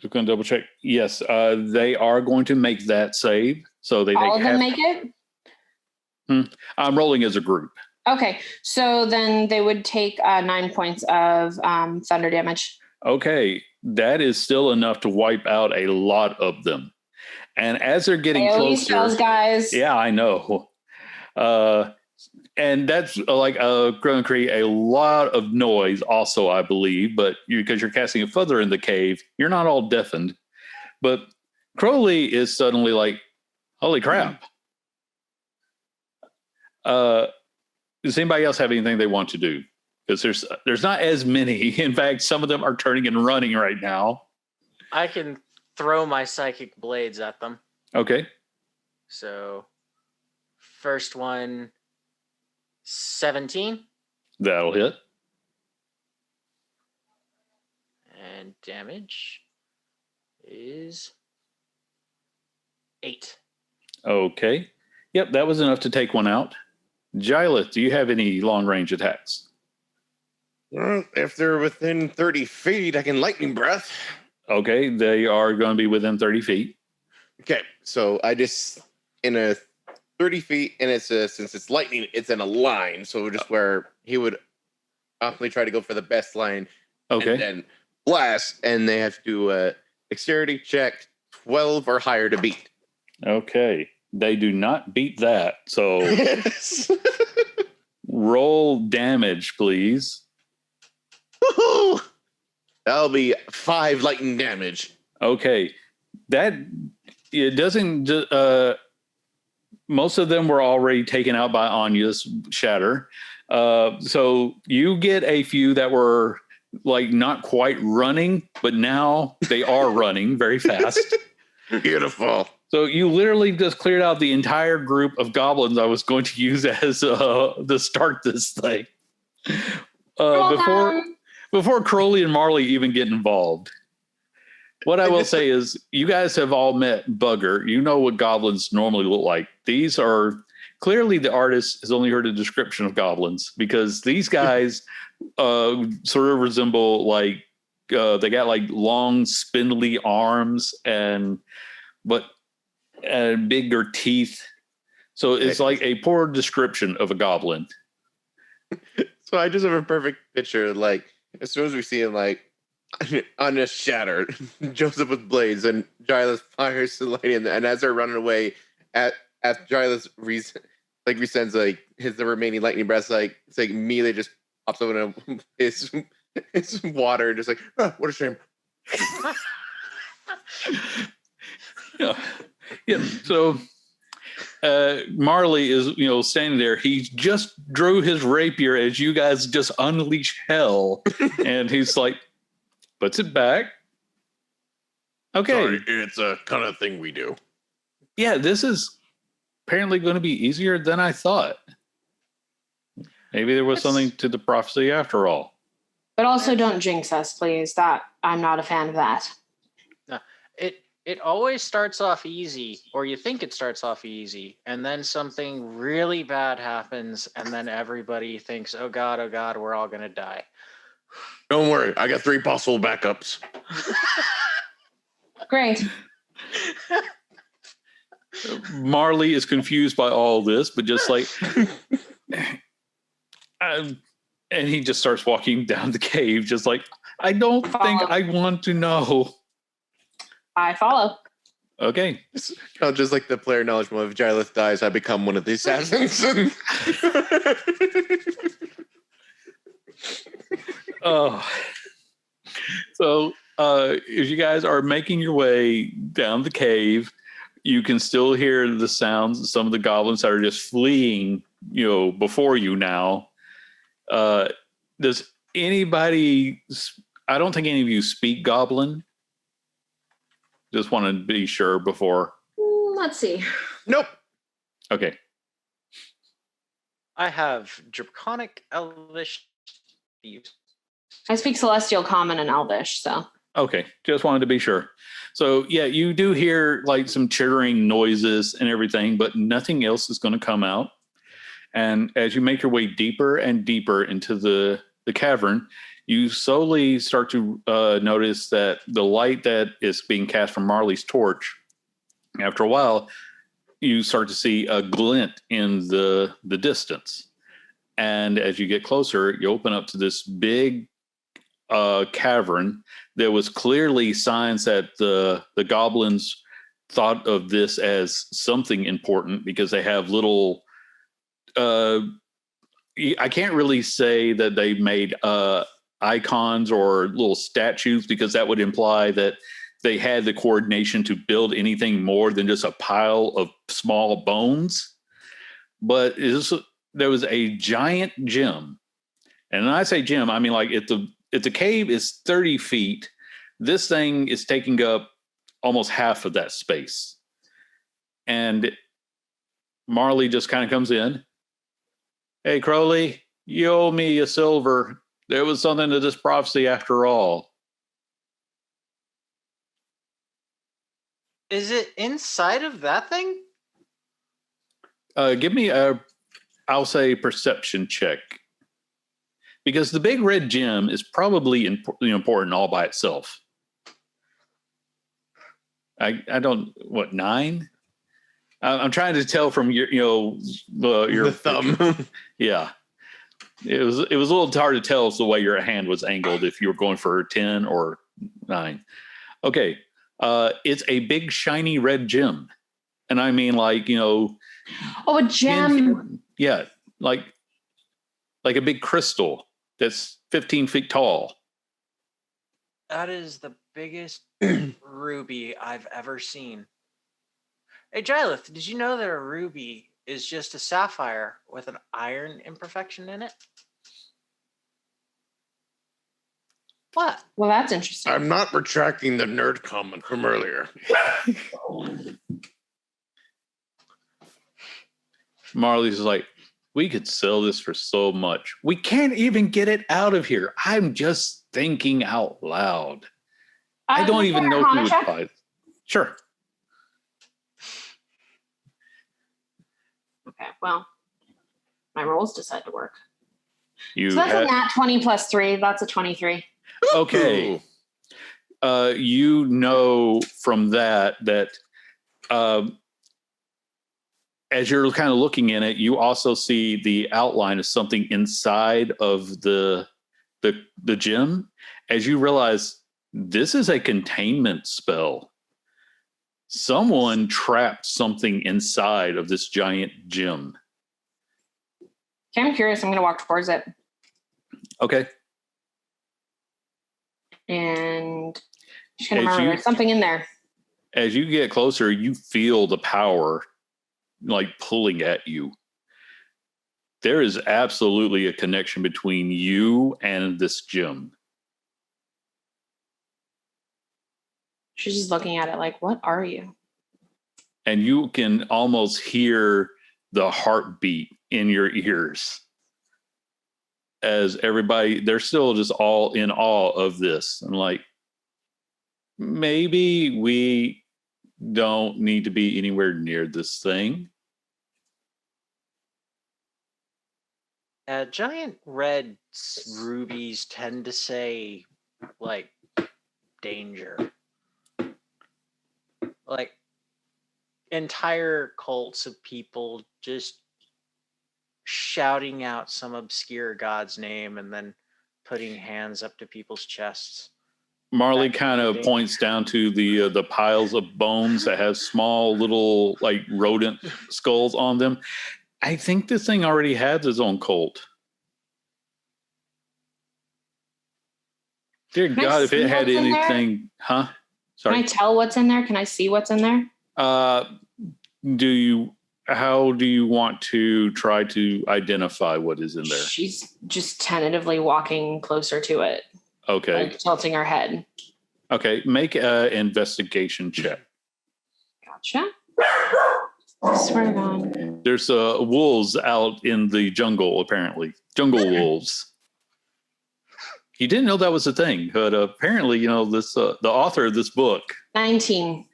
just going to double check. Yes, they are going to make that save. So they all take of them make it? I'm rolling as a group. Okay, so then they would take 9 points of thunder damage. Okay, that is still enough to wipe out a lot of them. And as they're getting AoE closer, spells, guys. Yeah, I know. And that's like going to create a lot of noise, also, I believe. But because you're casting it further in the cave, you're not all deafened. But Crowley is suddenly like, "Holy crap!" Does anybody else have anything they want to do? Because there's not as many. In fact, some of them are turning and running right now. I can throw my psychic blades at them. Okay. So, first one, 17. That'll hit. And damage is 8. Okay. Yep, that was enough to take one out. Gyleth, do you have any long-range attacks? Well, if they're within 30 feet, I can lightning breath. Okay, they are going to be within 30 feet. Okay, so I just in a 30 feet, and it's since it's lightning, it's in a line. So just where he would optimally try to go for the best line. Okay. And then blast, and they have to do a dexterity check 12 or higher to beat. Okay. They do not beat that. So Yes. roll damage, please. Woohoo! That'll be 5 lightning damage. Okay. That it doesn't most of them were already taken out by Anya's shatter. So you get a few that were like not quite running, but now they are running very fast. Beautiful. So you literally just cleared out the entire group of goblins I was going to use as to start this thing. Before Crowley and Marley even get involved. What I will say is you guys have all met Bugger. You know what goblins normally look like. These are clearly the artist has only heard a description of goblins because these guys sort of resemble like they got like long spindly arms and bigger teeth. So it's like a poor description of a goblin. So I just have a perfect picture. Like as soon as we see him, like on a shatter, Joseph with blades and Giles fires the lightning, and as they're running away, as Giles resends like the remaining lightning breaths, like it's like immediately just pops up in his water, just like what a shame. Yeah. So Marley is standing there. He just drew his rapier as you guys just unleash hell, and he's like, puts it back. Okay. Sorry, it's a kind of thing we do. Yeah, this is apparently going to be easier than I thought. Maybe there was something to the prophecy after all. But also don't jinx us, please. That I'm not a fan of that. No, it always starts off easy, or you think it starts off easy, and then something really bad happens, and then everybody thinks, oh God, we're all going to die. Don't worry, I got 3 possible backups. Great. Marley is confused by all this, but just like, and he just starts walking down the cave, just like, I don't think I want to know. I follow. Okay. Just like the player knowledge mode, if Giles dies, I become one of the assassins. Oh, so if you guys are making your way down the cave, you can still hear the sounds of some of the goblins that are just fleeing, before you now. Does anybody? I don't think any of you speak Goblin. Just want to be sure before. Let's see. Nope. Okay. I have Draconic Elvish. I speak Celestial, Common, and Elvish, so. Okay, just wanted to be sure. So, yeah, you do hear like some chittering noises and everything, but nothing else is going to come out. And as you make your way deeper and deeper into the cavern, you slowly start to notice that the light that is being cast from Marley's torch, after a while, you start to see a glint in the distance. And as you get closer, you open up to this big cavern. There was clearly signs that the goblins thought of this as something important because they have little I can't really say that they made icons or little statues because that would imply that they had the coordination to build anything more than just a pile of small bones. But there was a giant gem. And when I say gem, I mean like if the cave is 30 feet, this thing is taking up almost half of that space. And Marley just kind of comes in. Hey, Crowley, you owe me a silver. There was something to this prophecy after all. Is it inside of that thing? Give me I'll say perception check. Because the big red gem is probably important all by itself. I don't, 9? I'm trying to tell from your your thumb. Yeah, it was a little hard to tell the way your hand was angled if you were going for 10 or 9. Okay, it's a big shiny red gem, and I mean like Oh, a gem. Yeah, like a big crystal that's 15 feet tall. That is the biggest ruby I've ever seen. Hey, Jylith, did you know that a ruby is just a sapphire with an iron imperfection in it? What? Well, that's interesting. I'm not retracting the nerd comment from earlier. Marley's like, we could sell this for so much. We can't even get it out of here. I'm just thinking out loud. I don't even know who would buy it. Sure. Okay, well, my rolls decide to work. You so that's a nat 20 plus 3. That's a 23. Okay. You know from that as you're kind of looking in it, you also see the outline of something inside of the gem. As you realize, this is a containment spell. Someone trapped something inside of this giant gem. Okay, I'm curious. I'm going to walk towards it. Okay. And just going to remember there's something in there. As you get closer, you feel the power like pulling at you. There is absolutely a connection between you and this gem. She's just looking at it like, what are you? And you can almost hear the heartbeat in your ears as everybody, they're still just all in awe of this. And like, maybe we don't need to be anywhere near this thing. Giant red rubies tend to say, like, danger. Like, entire cults of people just shouting out some obscure god's name and then putting hands up to people's chests. Marley kind of points down to the piles of bones that have small little like rodent skulls on them. I think this thing already has its own cult. Dear God, if it had anything, huh? Sorry. Can I tell what's in there? Can I see what's in there? How do you want to try to identify what is in there? She's just tentatively walking closer to it. Okay. Like tilting her head. Okay. Make an investigation check. Gotcha. I swear to God. There's wolves out in the jungle, apparently. Jungle wolves. You didn't know that was a thing, but apparently, this the author of this book. 19.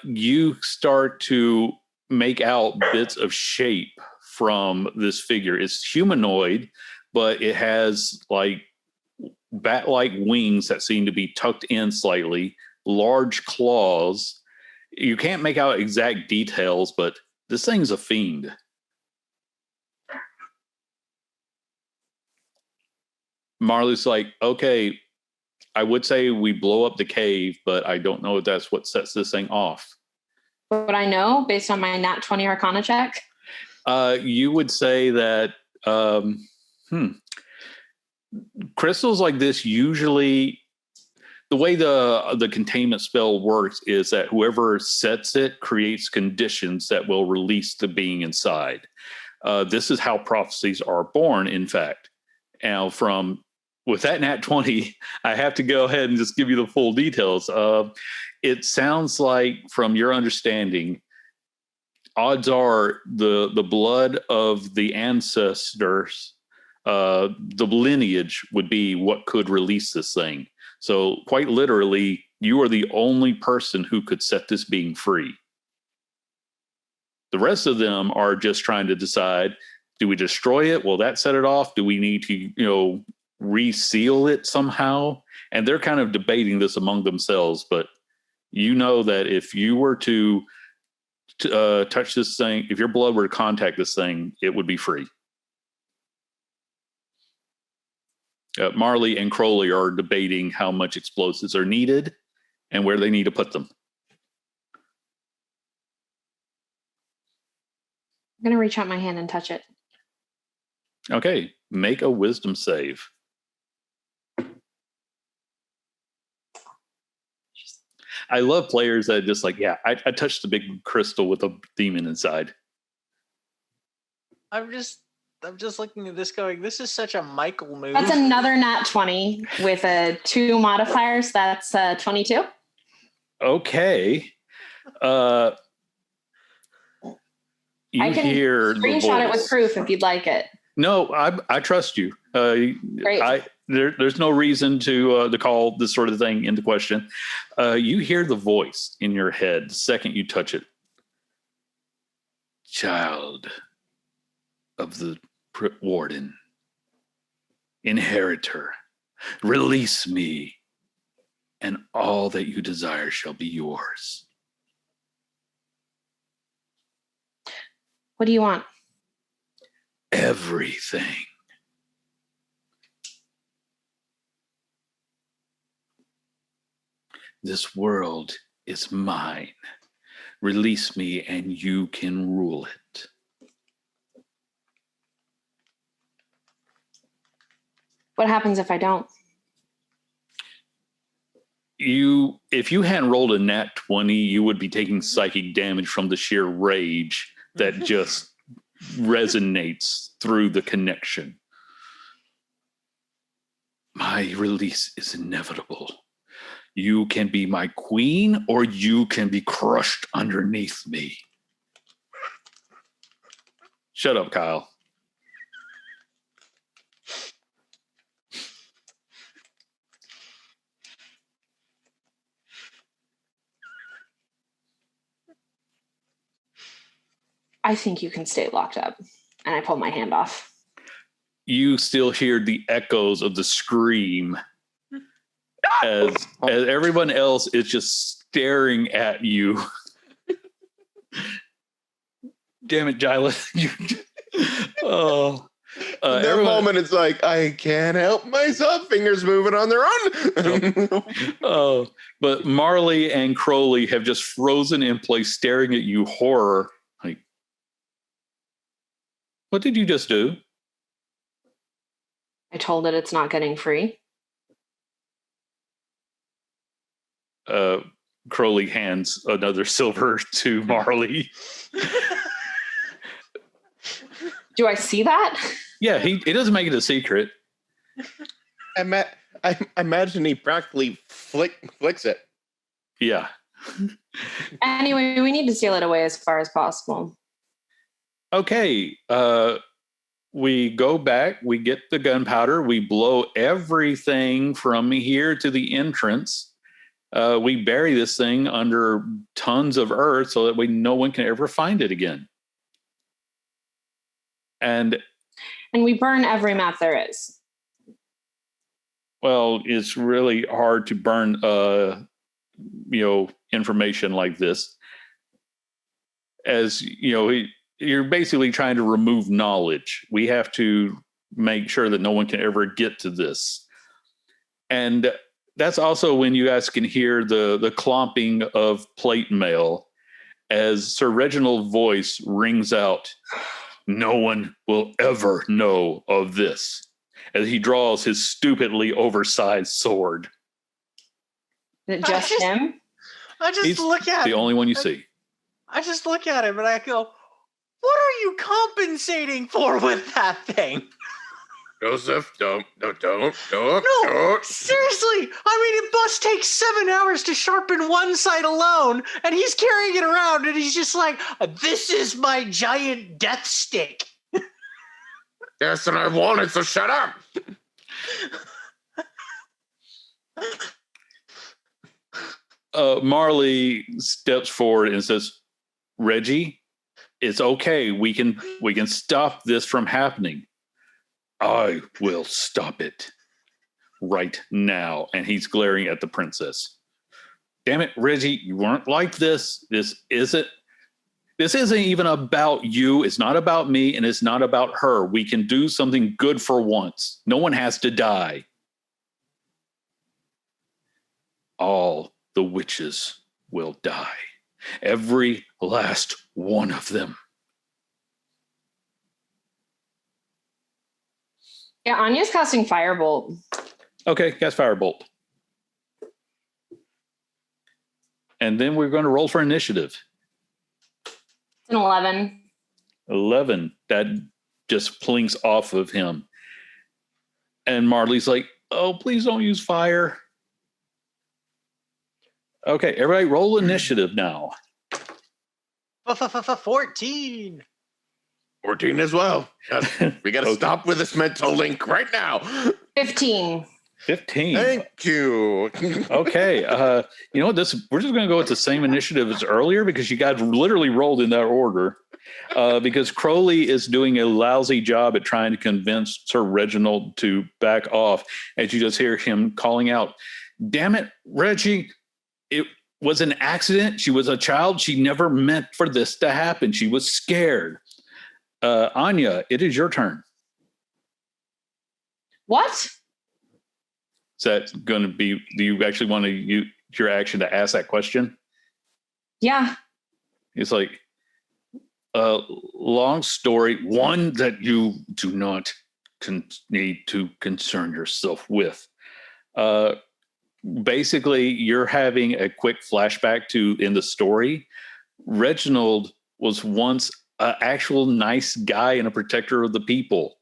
You start to make out bits of shape from this figure. It's humanoid, but it has like bat-like wings that seem to be tucked in slightly, large claws. You can't make out exact details, but this thing's a fiend. Marley's like, okay, I would say we blow up the cave, but I don't know if that's what sets this thing off. What I know, based on my nat 20 Arcana check? You would say that crystals like this usually, the way the containment spell works is that whoever sets it creates conditions that will release the being inside. This is how prophecies are born, in fact. Now, with that nat 20, I have to go ahead and just give you the full details. It sounds like, from your understanding, odds are the blood of the ancestors, the lineage would be what could release this thing. So quite literally, you are the only person who could set this being free. The rest of them are just trying to decide, do we destroy it? Will that set it off? Do we need to, reseal it somehow? And they're kind of debating this among themselves. But you know that if you were to touch this thing, if your blood were to contact this thing, it would be free. Marley and Crowley are debating how much explosives are needed and where they need to put them. I'm going to reach out my hand and touch it. Okay, make a wisdom save. I love players that just like, yeah, I touched the big crystal with a demon inside. I'm just I'm just looking at this going, this is such a Michael move. That's another nat 20 with a 2 modifiers. That's 22. Okay. You I can hear the screenshot it with voice. proof if you'd like it. No, I trust you. Great. There's no reason to call this sort of thing into question. You hear the voice in your head the second you touch it. Child of the warden, inheritor, release me, and all that you desire shall be yours. What do you want? Everything. This world is mine. Release me and you can rule it. What happens if I don't? If you hadn't rolled a nat 20, you would be taking psychic damage from the sheer rage that just resonates through the connection. My release is inevitable. You can be my queen or you can be crushed underneath me. Shut up, Kyle. I think you can stay locked up. And I pull my hand off. You still hear the echoes of the scream as everyone else is just staring at you. Damn it, Jyla. Oh. In that moment, it's like, I can't help myself. Fingers moving on their own. Oh, but Marley and Crowley have just frozen in place, staring at you, horror. Like, what did you just do? I told it it's not getting free. Crowley hands another silver to Marley. Do I see that? Yeah, he doesn't make it a secret. I imagine he practically flicks it. Yeah. Anyway, we need to steal it away as far as possible. Okay. We go back, we get the gunpowder, we blow everything from here to the entrance. We bury this thing under tons of earth so that no one can ever find it again. And we burn every map there is. Well, it's really hard to burn, information like this. As you know, you're basically trying to remove knowledge. We have to make sure that no one can ever get to this. And that's also when you guys can hear the clomping of plate mail as Sir Reginald's voice rings out. No one will ever know of this, as he draws his stupidly oversized sword. Is it just him? He's look at the him. only one you see. I just look at him and I go, what are you compensating for with that thing? Joseph, don't. No, seriously. I mean, it must take 7 hours to sharpen one side alone, and he's carrying it around, and he's just like, this is my giant death stick. Yes, and I want it, so shut up. Marley steps forward and says, Reggie, it's okay. We can stop this from happening. I will stop it right now. And he's glaring at the princess. Damn it, Reggie, you weren't like this. This isn't even about you. It's not about me, and it's not about her. We can do something good for once. No one has to die. All the witches will die. Every last one of them. Yeah, Anya's casting Firebolt. Okay, cast Firebolt. And then we're going to roll for initiative. It's an 11. 11. That just plinks off of him. And Marley's like, oh, please don't use fire. Okay, everybody roll initiative now. 14. 14 as well. We got to Okay. stop with this mental link right now. 15. 15. Thank you. Okay. You know what? We're just going to go with the same initiative as earlier because you guys literally rolled in that order. Because Crowley is doing a lousy job at trying to convince Sir Reginald to back off. As you just hear him calling out, damn it, Reggie, it was an accident. She was a child. She never meant for this to happen. She was scared. Anya, it is your turn. What? Is that going to be, do you actually want to use your action to ask that question? Yeah. It's like, long story, one that you do not need to concern yourself with. Basically, you're having a quick flashback to in the story. Reginald was once an actual nice guy and a protector of the people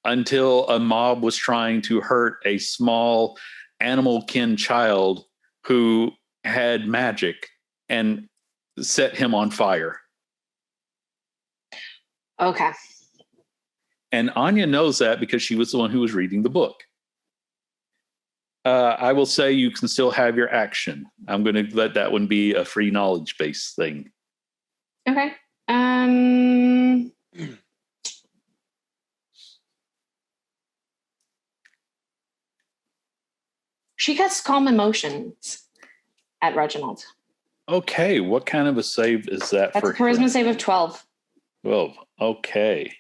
until a mob was trying to hurt a small animal kin child who had magic and set him on fire. Okay. And Anya knows that because she was the one who was reading the book. I will say you can still have your action. I'm going to let that one be a free knowledge base thing. Okay. She casts calm emotions at Reginald. Okay, what kind of a save is that That's for a charisma save of 12. 12. Okay.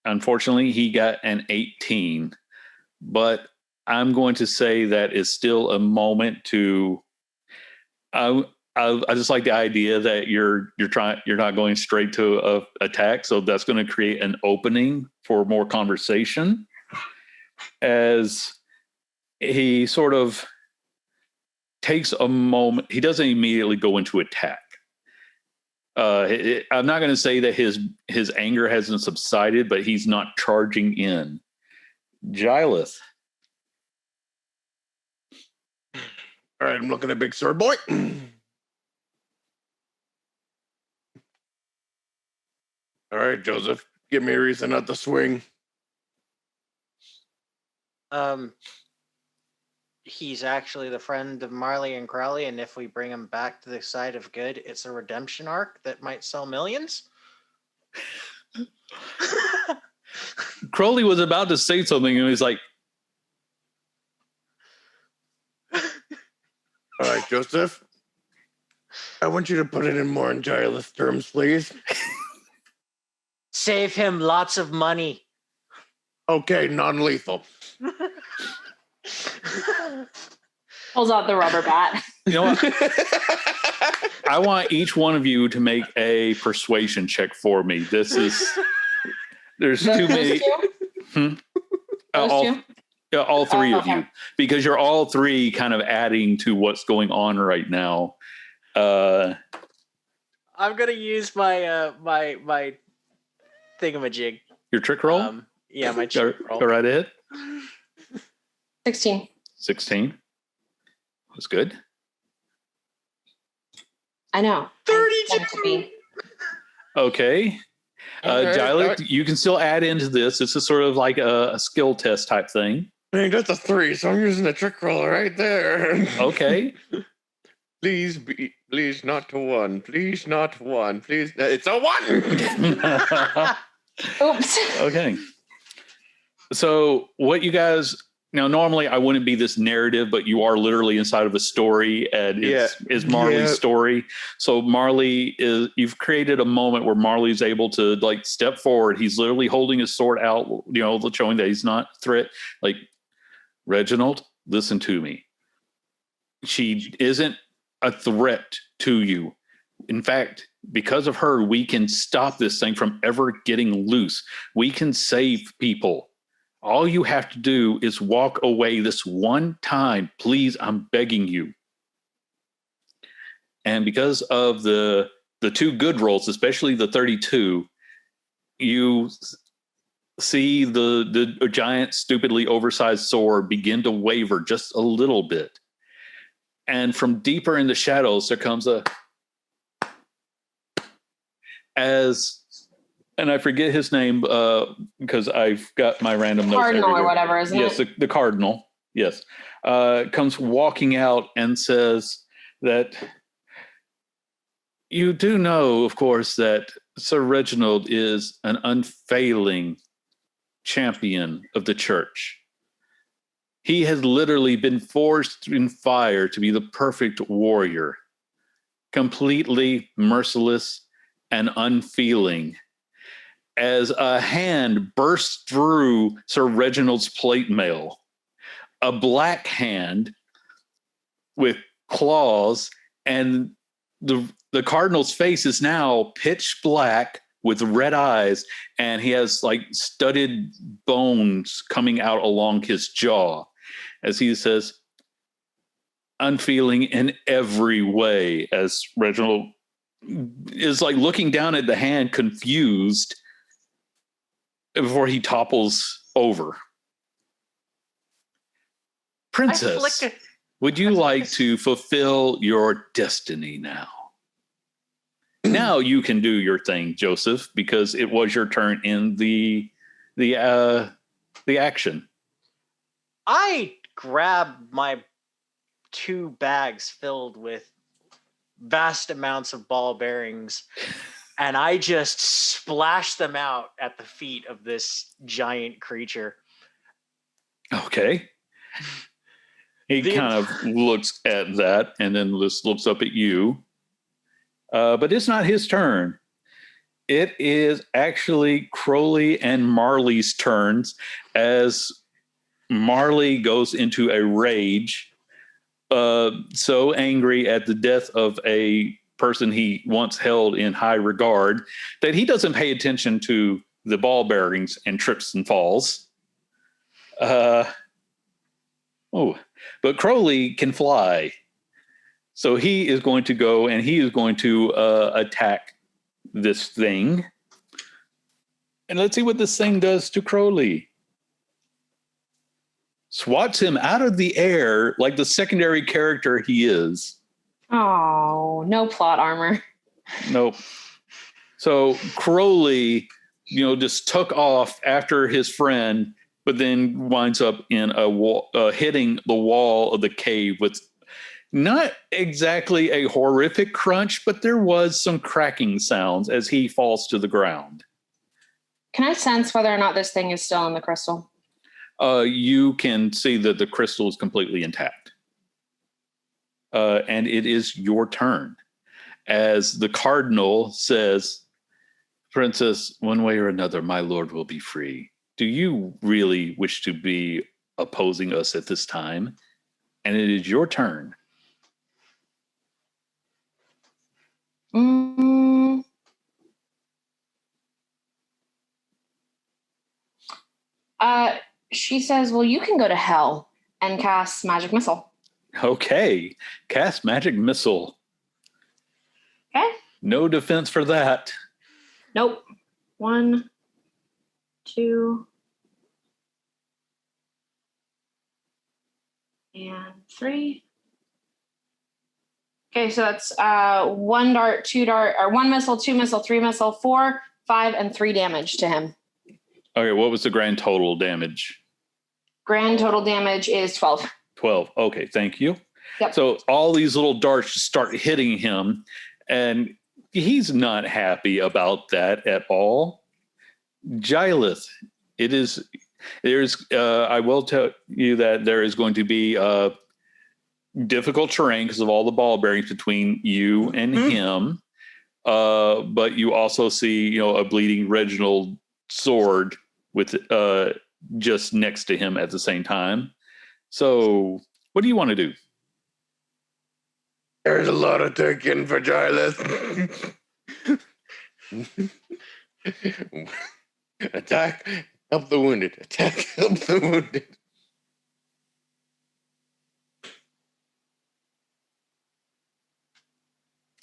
Unfortunately, he got an 18, but I'm going to say that is still a moment to. I just like the idea that you're not going straight to a attack, so that's going to create an opening for more conversation. As he sort of takes a moment, he doesn't immediately go into attack. I'm not going to say that his anger hasn't subsided, but he's not charging in. Gileth. All right, I'm looking at Big Sword Boy. All right, Joseph, give me a reason not to swing. He's actually the friend of Marley and Crowley, and if we bring him back to the side of good, it's a redemption arc that might sell millions. Crowley was about to say something, and he's like, All right, Joseph, I want you to put it in more in Gileth terms, please. Save him lots of money. Okay, non-lethal. Pulls out the rubber bat. you know what? I want each one of you to make a persuasion check for me. There's too many. All three of you, because you're all three kind of adding to what's going on right now. I'm gonna use my my thingamajig. Your trick roll? Yeah, my trick roll. Go right ahead. 16. 16. That's good. I know. 32. Okay. Gileth, right. you can still add into this. This is sort of like a skill test type thing. I mean, that's a 3, so I'm using a trick roll right there. Okay. Please not to 1. Please not 1. Please, it's a 1. Oops. Okay. So what you guys now, normally I wouldn't be this narrative, but you are literally inside of a story, and it's Marley's story. So you've created a moment where Marley's able to like step forward. He's literally holding his sword out, showing that he's not a threat. Like, Reginald, listen to me. She isn't a threat to you. In fact, because of her, we can stop this thing from ever getting loose. We can save people. All you have to do is walk away this one time. Please, I'm begging you. And because of the two good rolls, especially the 32, you see the giant, stupidly oversized sword begin to waver just a little bit. And from deeper in the shadows, there comes and I forget his name because I've got my random notes. Cardinal or whatever, isn't it? Yes, the cardinal. Yes. Comes walking out and says that you do know, of course, that Sir Reginald is an unfailing champion of the church. He has literally been forged in fire to be the perfect warrior, completely merciless and unfeeling. As a hand bursts through Sir Reginald's plate mail, a black hand with claws, and the cardinal's face is now pitch black with red eyes, and he has like studded bones coming out along his jaw as he says, unfeeling in every way, as Reginald is like looking down at the hand confused before he topples over. Princess, would you like to fulfill your destiny now? Now you can do your thing, Joseph, because it was your turn in the action. I grab my 2 bags filled with vast amounts of ball bearings, and I just splash them out at the feet of this giant creature. Okay. He kind of looks at that and then looks up at you. But it's not his turn. It is actually Crowley and Marley's turns as Marley goes into a rage, so angry at the death of a person he once held in high regard that he doesn't pay attention to the ball bearings and trips and falls. But Crowley can fly. So he is going to go and he is going to attack this thing. And let's see what this thing does to Crowley. Swats him out of the air like the secondary character he is. Oh, no plot armor. Nope. So Crowley, just took off after his friend, but then winds up in a wall, hitting the wall of the cave with not exactly a horrific crunch, but there was some cracking sounds as he falls to the ground. Can I sense whether or not this thing is still in the crystal? You can see that the crystal is completely intact. And it is your turn. As the cardinal says, Princess, one way or another, my lord will be free. Do you really wish to be opposing us at this time? And it is your turn. She says, well, you can go to hell and cast magic missile. Okay. Cast magic missile. Okay. No defense for that. Nope. 1, 2, and 3. Okay, so that's 1 dart, 2 dart, or 1 missile, 2 missile, 3 missile, 4, 5, and 3 damage to him. Okay, what was the grand total damage? Grand total damage is 12. 12. Okay, thank you. Yep. So all these little darts just start hitting him, and he's not happy about that at all. Gilith, I will tell you that there is going to be difficult terrain because of all the ball bearings between you and him. But you also see, a bleeding Reginald sword with just next to him at the same time. So what do you want to do? There's a lot of taking for Gilith. Attack, help the wounded. Attack, help the wounded.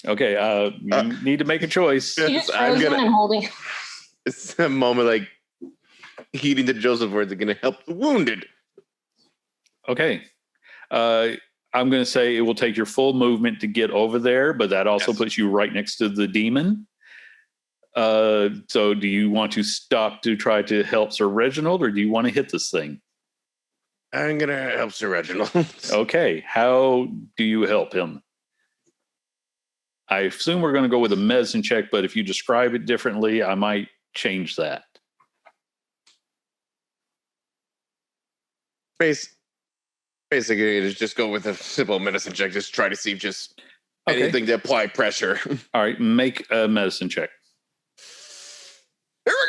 Okay, you need to make a choice. He just frozen and holding. it's a moment like heeding to Joseph's words are going to help the wounded. Okay. I'm going to say it will take your full movement to get over there, but that also puts you right next to the demon. So do you want to stop to try to help Sir Reginald, or do you want to hit this thing? I'm going to help Sir Reginald. Okay. How do you help him? I assume we're going to go with a medicine check, but if you describe it differently, I might change that. Basically, just go with a simple medicine check. Just try to see just anything to apply pressure. All right. Make a medicine check. Here we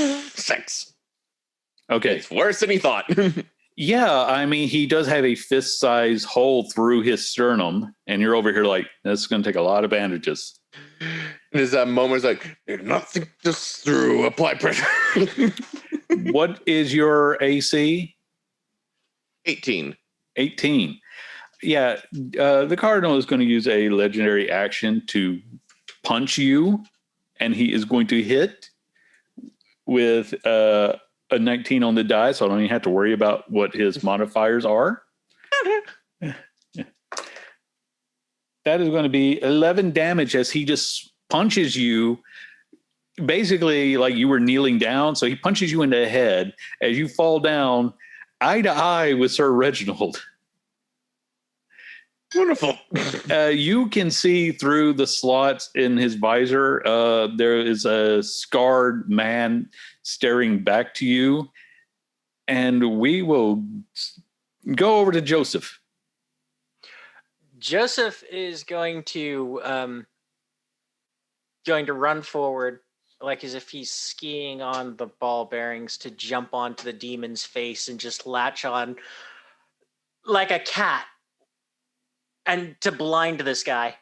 go. 6. Okay. It's worse than he thought. Yeah, I mean, he does have a fist-sized hole through his sternum, and you're over here like, that's going to take a lot of bandages. There's that moment like, nothing just through, apply pressure. What is your AC? 18. 18. Yeah, the Cardinal is going to use a legendary action to punch you, and he is going to hit with a 19 on the die, so I don't even have to worry about what his modifiers are. That is going to be 11 damage as he just punches you, basically like you were kneeling down. So he punches you in the head as you fall down, eye to eye with Sir Reginald. Wonderful. You can see through the slots in his visor. There is a scarred man staring back to you, and we will go over to Joseph. Joseph is going to run forward like as if he's skiing on the ball bearings to jump onto the demon's face and just latch on like a cat and to blind this guy.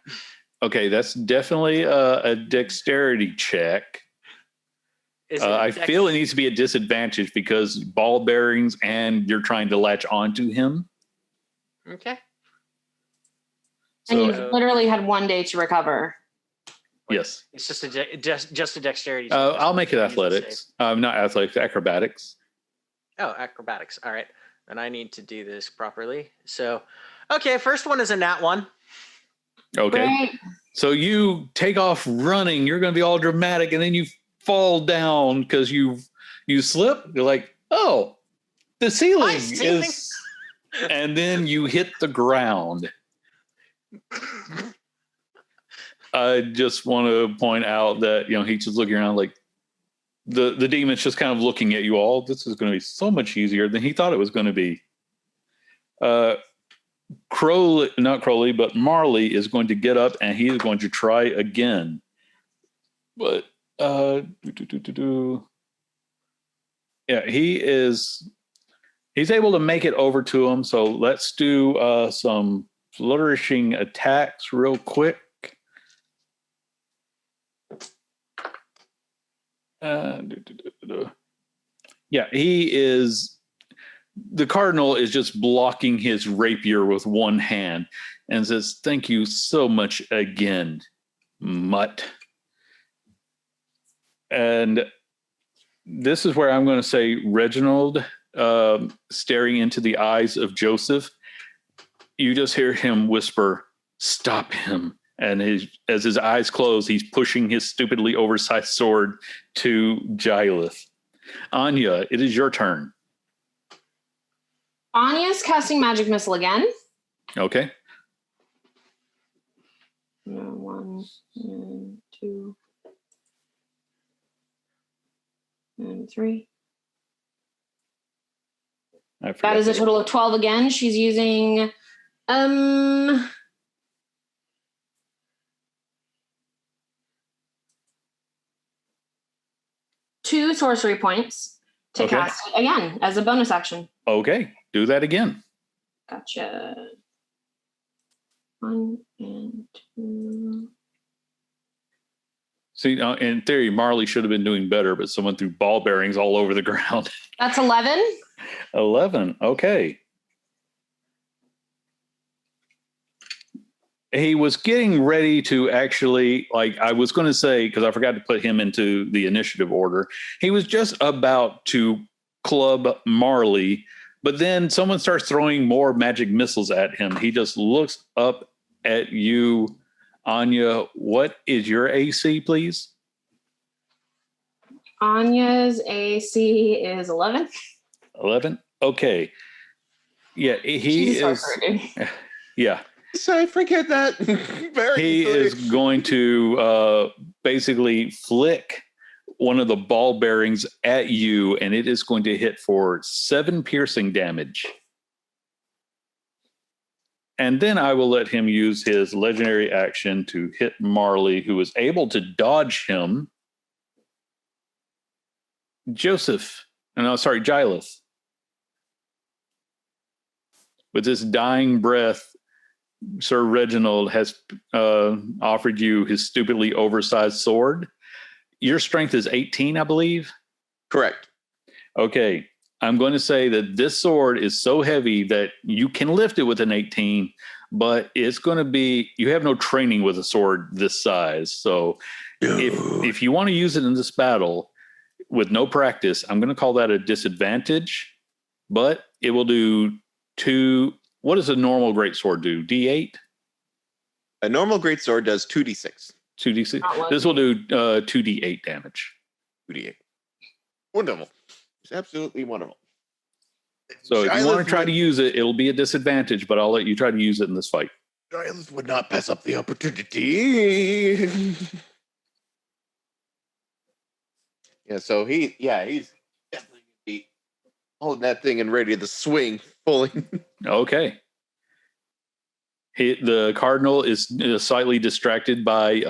Okay, that's definitely a dexterity check. I feel it needs to be a disadvantage because ball bearings and you're trying to latch onto him. Okay. And So, you've literally had 1 day to recover. yes. It's just a dexterity. I'll make it athletics. Not athletics, acrobatics. Oh, acrobatics. All right. Then I need to do this properly. So, okay, first one is a nat 1. Okay. Great. So you take off running. You're going to be all dramatic, and then you fall down because you slip. You're like, oh, the ceiling is, and then you hit the ground. I just want to point out that he's just looking around like the demon's just kind of looking at you all. This is going to be so much easier than he thought it was going to be. Crowley, not Crowley, but Marley is going to get up and he is going to try again. But yeah, he's able to make it over to him. So let's do some flourishing attacks real quick. Yeah, the Cardinal is just blocking his rapier with one hand and says, "Thank you so much again, mutt." And this is where I'm going to say Reginald, staring into the eyes of Joseph, you just hear him whisper, "Stop him." And as his eyes close, he's pushing his stupidly oversized sword to Gilith. Anya, it is your turn. Anya's casting magic missile again. Okay. 1 and 2 and 3. That is a total of 12 again. She's using 2 sorcery points to cast it again as a bonus action. Okay, do that again. Gotcha. 1 and 2. See, in theory, Marley should have been doing better, but someone threw ball bearings all over the ground. That's 11. 11. Okay. he was getting ready to actually, like I was going to say, because I forgot to put him into the initiative order. He was just about to club Marley, but then someone starts throwing more magic missiles at him. He just looks up at you, Anya. What is your AC, please? Anya's AC is 11. 11. Okay. Yeah, he She's is. Yeah. So I forget that. Very He easily. is going to basically flick one of the ball bearings at you, and it is going to hit for 7 piercing damage. And then I will let him use his legendary action to hit Marley, who is able to dodge him. Gileth. With his dying breath, Sir Reginald has offered you his stupidly oversized sword. Your strength is 18, I believe. Correct. Okay. I'm going to say that this sword is so heavy that you can lift it with an 18, but it's going to be, you have no training with a sword this size. So if you want to use it in this battle with no practice, I'm going to call that a disadvantage, but it will do 2. What does a normal greatsword do? D8? A normal greatsword does 2d6. 2d6? This will do 2d8 damage. 2d8. Wonderful. It's absolutely wonderful. So if you want to try to use it, it'll be a disadvantage, but I'll let you try to use it in this fight. Giles would not pass up the opportunity. So he's definitely going to be holding that thing and ready to swing fully. Okay. The Cardinal is slightly distracted by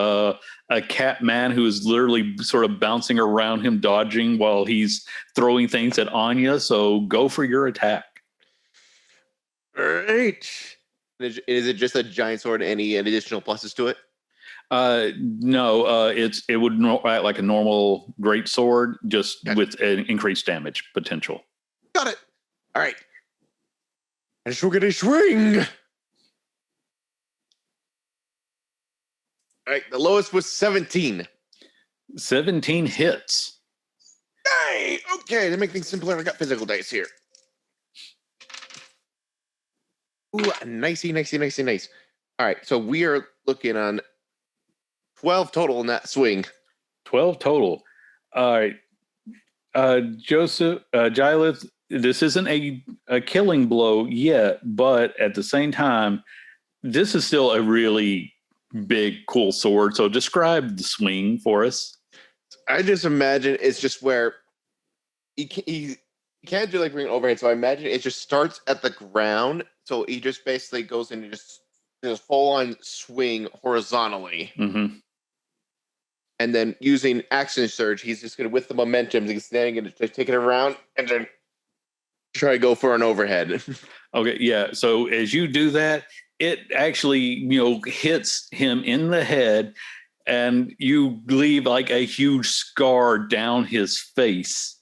a cat man who is literally sort of bouncing around him, dodging while he's throwing things at Anya. So go for your attack. All right. Is it just a giant sword? Any additional pluses to it? No. It would act like a normal great sword, just with an increased damage potential. Got it. All right. And we're gonna swing. All right, the lowest was 17. 17 hits. Hey, okay, to make things simpler, I got physical dice here. Ooh, nicey. All right, so we are looking on 12 total in that swing. 12 total. All right. Gileth, this isn't a killing blow yet, but at the same time, this is still a really big, cool sword. So describe the swing for us. I just imagine it's just where he can't do like bring it overhead. So I imagine it just starts at the ground. So he just basically goes in and just full on swing horizontally. Mm-hmm. And then using action surge, he's just going to, with the momentum, he's standing and just take it around and then try to go for an overhead. Okay, yeah. So as you do that, it actually, hits him in the head, and you leave like a huge scar down his face.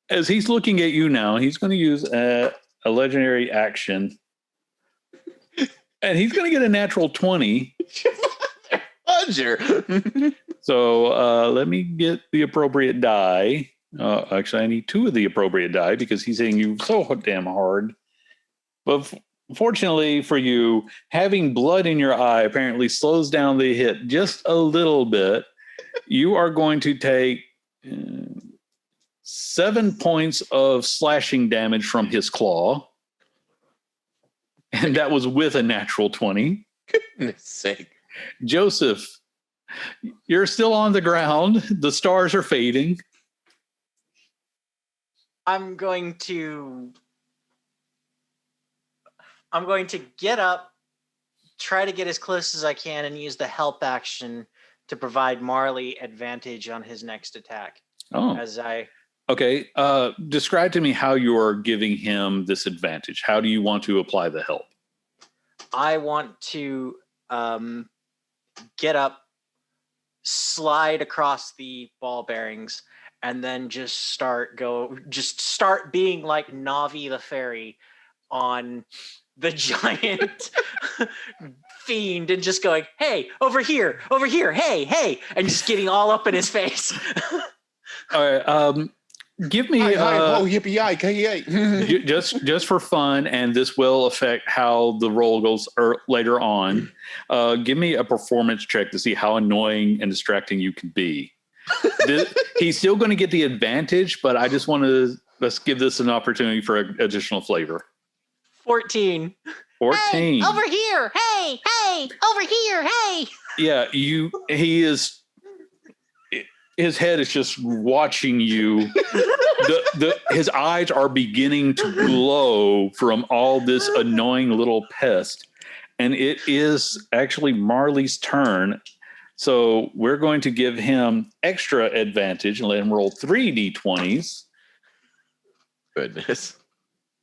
As he's looking at you now, he's going to use a legendary action, and he's going to get a natural 20. So let me get the appropriate die. Actually, I need 2 of the appropriate die because he's hitting you so damn hard. But fortunately for you, having blood in your eye apparently slows down the hit just a little bit. You are going to take 7 points of slashing damage from his claw. And that was with a natural 20. Goodness sake. Joseph, you're still on the ground. The stars are fading. I'm going to get up, try to get as close as I can, and use the help action to provide Marley advantage on his next attack. Oh. Okay. Describe to me how you're giving him this advantage. How do you want to apply the help? I want to get up, slide across the ball bearings, and then just start being like Navi the fairy on the giant fiend and just going, "Hey, over here, hey," and just getting all up in his face. All right. Give me oh, yippee-yi-ki-yay. just for fun, and this will affect how the roll goes later on. Give me a performance check to see how annoying and distracting you can be. He's still going to get the advantage, but I just want to let's give this an opportunity for additional flavor. 14. 14. Hey, over here. Hey, over here. Hey. Yeah, he is. His head is just watching you. His eyes are beginning to glow from all this annoying little pest. And it is actually Marley's turn. So we're going to give him extra advantage and let him roll 3 d20s. Goodness.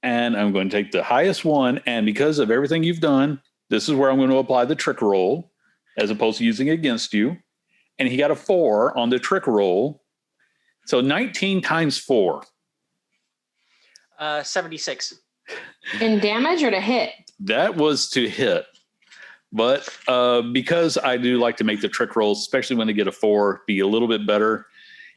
And I'm going to take the highest one. And because of everything you've done, this is where I'm going to apply the trick roll as opposed to using it against you. And he got a 4 on the trick roll. So 19 times 4. 76. In damage or to hit? That was to hit. But because I do like to make the trick rolls, especially when they get a 4, be a little bit better,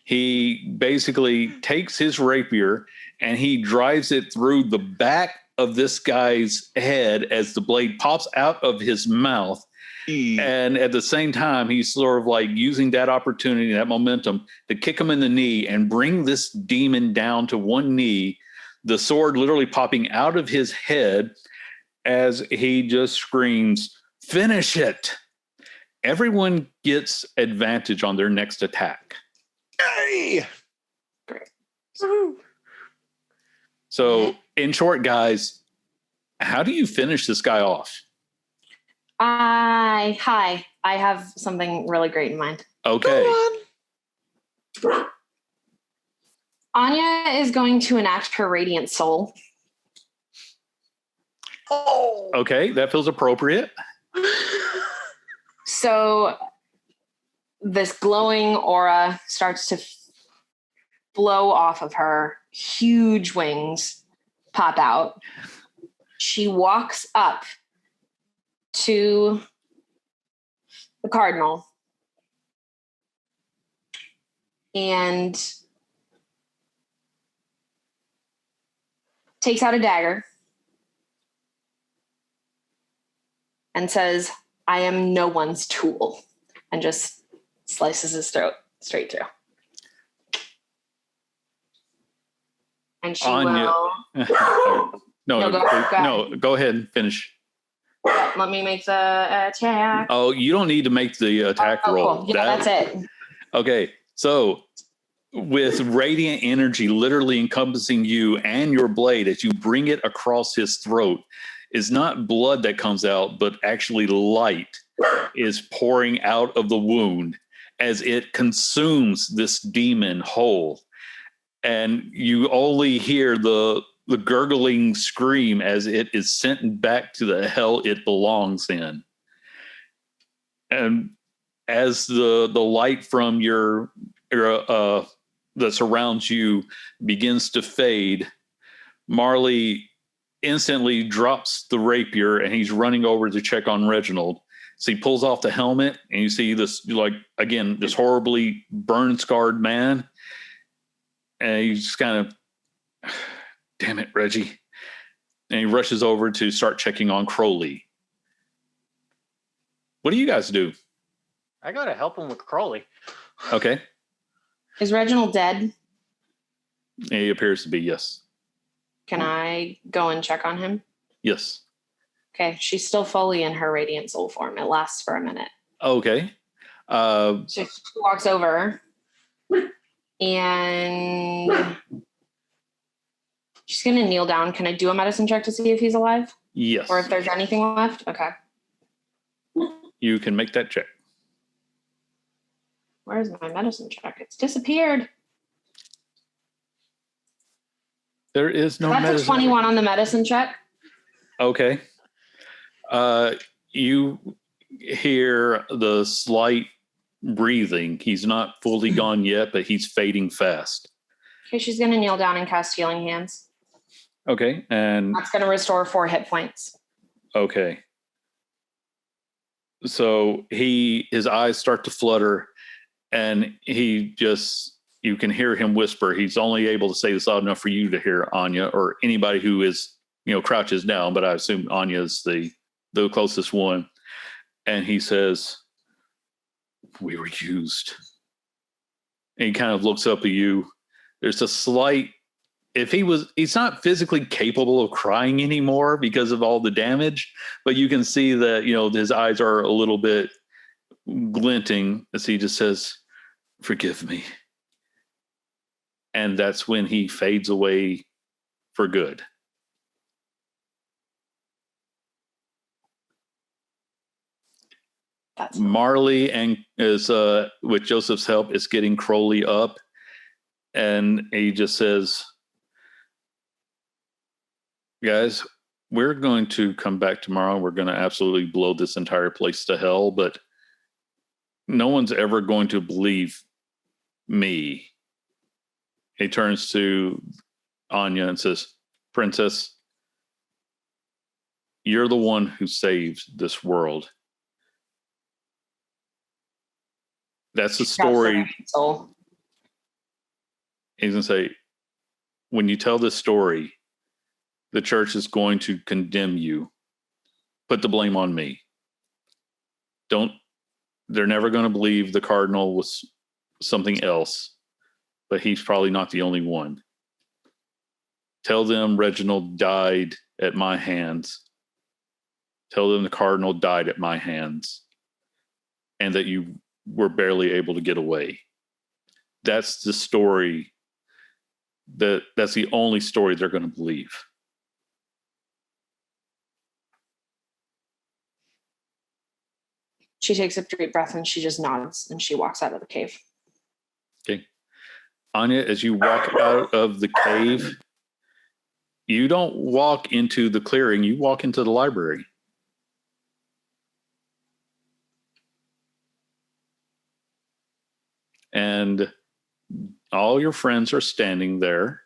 he basically takes his rapier and he drives it through the back of this guy's head as the blade pops out of his mouth. And at the same time, he's sort of like using that opportunity, that momentum to kick him in the knee and bring this demon down to one knee, the sword literally popping out of his head as he just screams, "Finish it." Everyone gets advantage on their next attack. Hey! Great. So in short, guys, how do you finish this guy off? I have something really great in mind. Okay. Anya is going to enact her Radiant Soul. Oh. Okay, that feels appropriate. So this glowing aura starts to blow off of her. Huge wings pop out. She walks up to the cardinal and takes out a dagger and says, "I am no one's tool," and just slices his throat straight through. And she Anya. will... Go ahead and finish. Let me make the attack. Oh, you don't need to make the attack roll. Cool. Yeah, that's it. Okay, so with radiant energy literally encompassing you and your blade as you bring it across his throat, is not blood that comes out, but actually light is pouring out of the wound as it consumes this demon whole. And you only hear the gurgling scream as it is sent back to the hell it belongs in. And as the light from your that surrounds you begins to fade, Marley instantly drops the rapier and he's running over to check on Reginald. So he pulls off the helmet and you see this, like, again, this horribly burn scarred man. And he's just kind of, "Damn it, Reggie." And he rushes over to start checking on Crowley. What do you guys do? I go to help him with Crowley. Okay. Is Reginald dead? He appears to be, yes. Can I go and check on him? Yes. Okay, she's still fully in her Radiant Soul form. It lasts for a minute. Okay. So she walks over and she's going to kneel down. Can I do a medicine check to see if he's alive? Yes. Or if there's anything left? Okay. You can make that check. Where's my medicine check? It's disappeared. There is no That's medicine. a 21 on the medicine check. Okay. You hear the slight breathing. He's not fully gone yet, but he's fading fast. Okay, she's going to kneel down and cast Healing Hands. Okay. And That's going to restore 4 hit points. Okay. So his eyes start to flutter, and you can hear him whisper. He's only able to say this loud enough for you to hear, Anya, or anybody who is, crouches down, but I assume Anya is the closest one. And he says, "We were used." And he kind of looks up at you. There's a slight, he's not physically capable of crying anymore because of all the damage, but you can see that, his eyes are a little bit glinting as he just says, "Forgive me." And that's when he fades away for good. Marley and is with Joseph's help is getting Crowley up, and he just says, "Guys, we're going to come back tomorrow. We're going to absolutely blow this entire place to hell, but no one's ever going to believe me." He turns to Anya and says, "Princess, you're the one who saved this world. That's the story." He's going to say, "When you tell this story, the church is going to condemn you. Put the blame on me. They're never going to believe the cardinal was something else, but he's probably not the only one. Tell them Reginald died at my hands. Tell them the cardinal died at my hands, and that you were barely able to get away." That's the story. That's the only story they're going to believe. She takes a deep breath and she just nods and she walks out of the cave. Okay. Anya, as you walk out of the cave, you don't walk into the clearing, you walk into the library. And all your friends are standing there.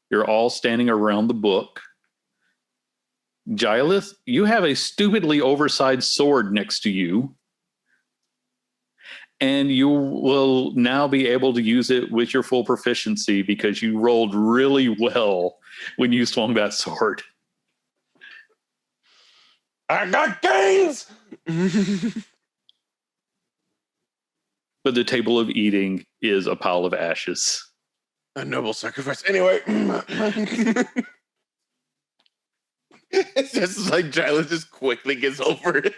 You're all standing around the book. Gilith, you have a stupidly oversized sword next to you. And you will now be able to use it with your full proficiency because you rolled really well when you swung that sword. I got gains! But the table of eating is a pile of ashes. A noble sacrifice. Anyway. It's just like Giles just quickly gets over it.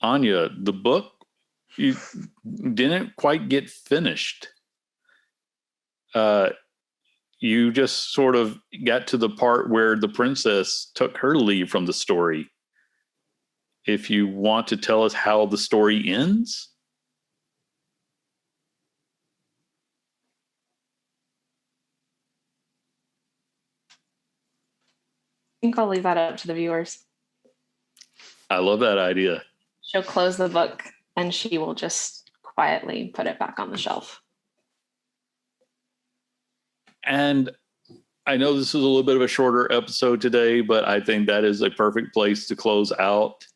Anya, the book, you didn't quite get finished. You just sort of got to the part where the princess took her leave from the story. If you want to tell us how the story ends. I think I'll leave that up to the viewers. I love that idea. She'll close the book and she will just quietly put it back on the shelf. And I know this is a little bit of a shorter episode today, but I think that is a perfect place to close out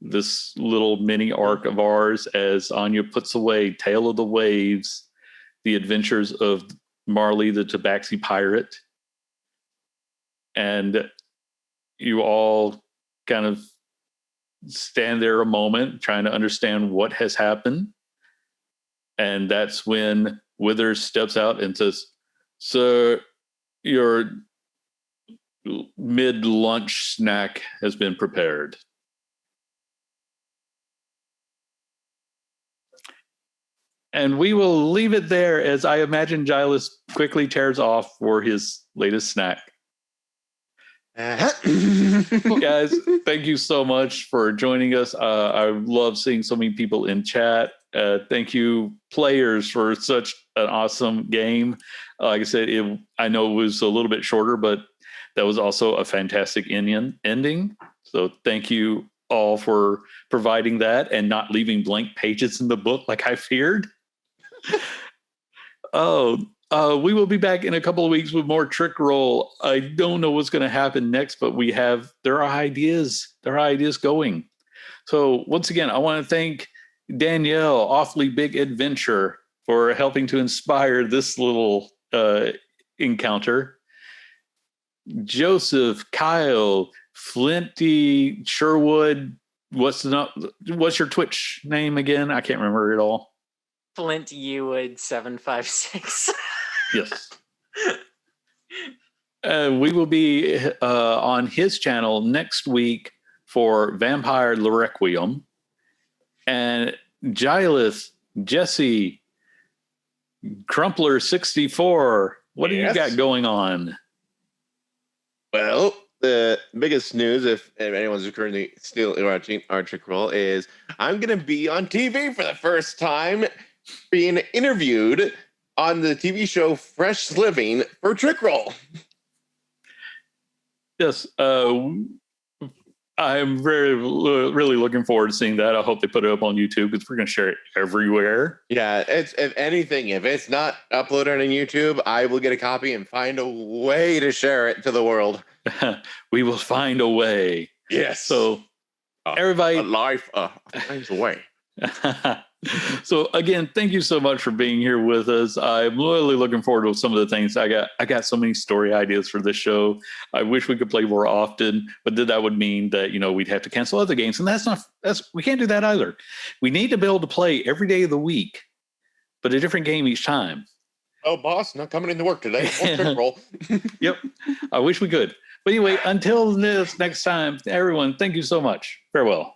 this little mini arc of ours as Anya puts away Tale of the Waves, the adventures of Marley the Tabaxi pirate. And you all kind of stand there a moment trying to understand what has happened. And that's when Withers steps out and says, "Sir, your mid-lunch snack has been prepared." And we will leave it there as I imagine Giles quickly tears off for his latest snack. Guys, thank you so much for joining us. I love seeing so many people in chat. Thank you, players, for such an awesome game. Like I said, I know it was a little bit shorter, but that was also a fantastic ending. So thank you all for providing that and not leaving blank pages in the book like I feared. Oh, We will be back in a couple of weeks with more Trick Roll. I don't know what's going to happen next, but there are ideas. There are ideas going. So once again, I want to thank Danielle, Awfully Big Adventure, for helping to inspire this little encounter. Joseph, Kyle, Flinty, Sherwood. What's your Twitch name again? I can't remember it all. Flint Ewood 756. Yes. We will be on his channel next week for Vampire the Requiem. And Gilith, Jesse, Crumpler 64. What do you got going on? Well, the biggest news, if anyone's currently still watching our Trick Roll, is I'm going to be on TV for the first time, being interviewed on the TV show Fresh Living for Trick Roll. Yes, I'm really looking forward to seeing that. I hope they put it up on YouTube because we're going to share it everywhere. Yeah, if anything, if it's not uploaded on YouTube, I will get a copy and find a way to share it to the world. We will find a way. Yes. So everybody, life finds a way. So again, thank you so much for being here with us. I'm really looking forward to some of the things I got so many story ideas for this show. I wish we could play more often, but then that would mean that, we'd have to cancel other games. And we can't do that either. We need to be able to play every day of the week, but a different game each time. Oh, boss, not coming into work today. Trick Roll. Yep. I wish we could. But anyway, until this next time, everyone, thank you so much. Farewell.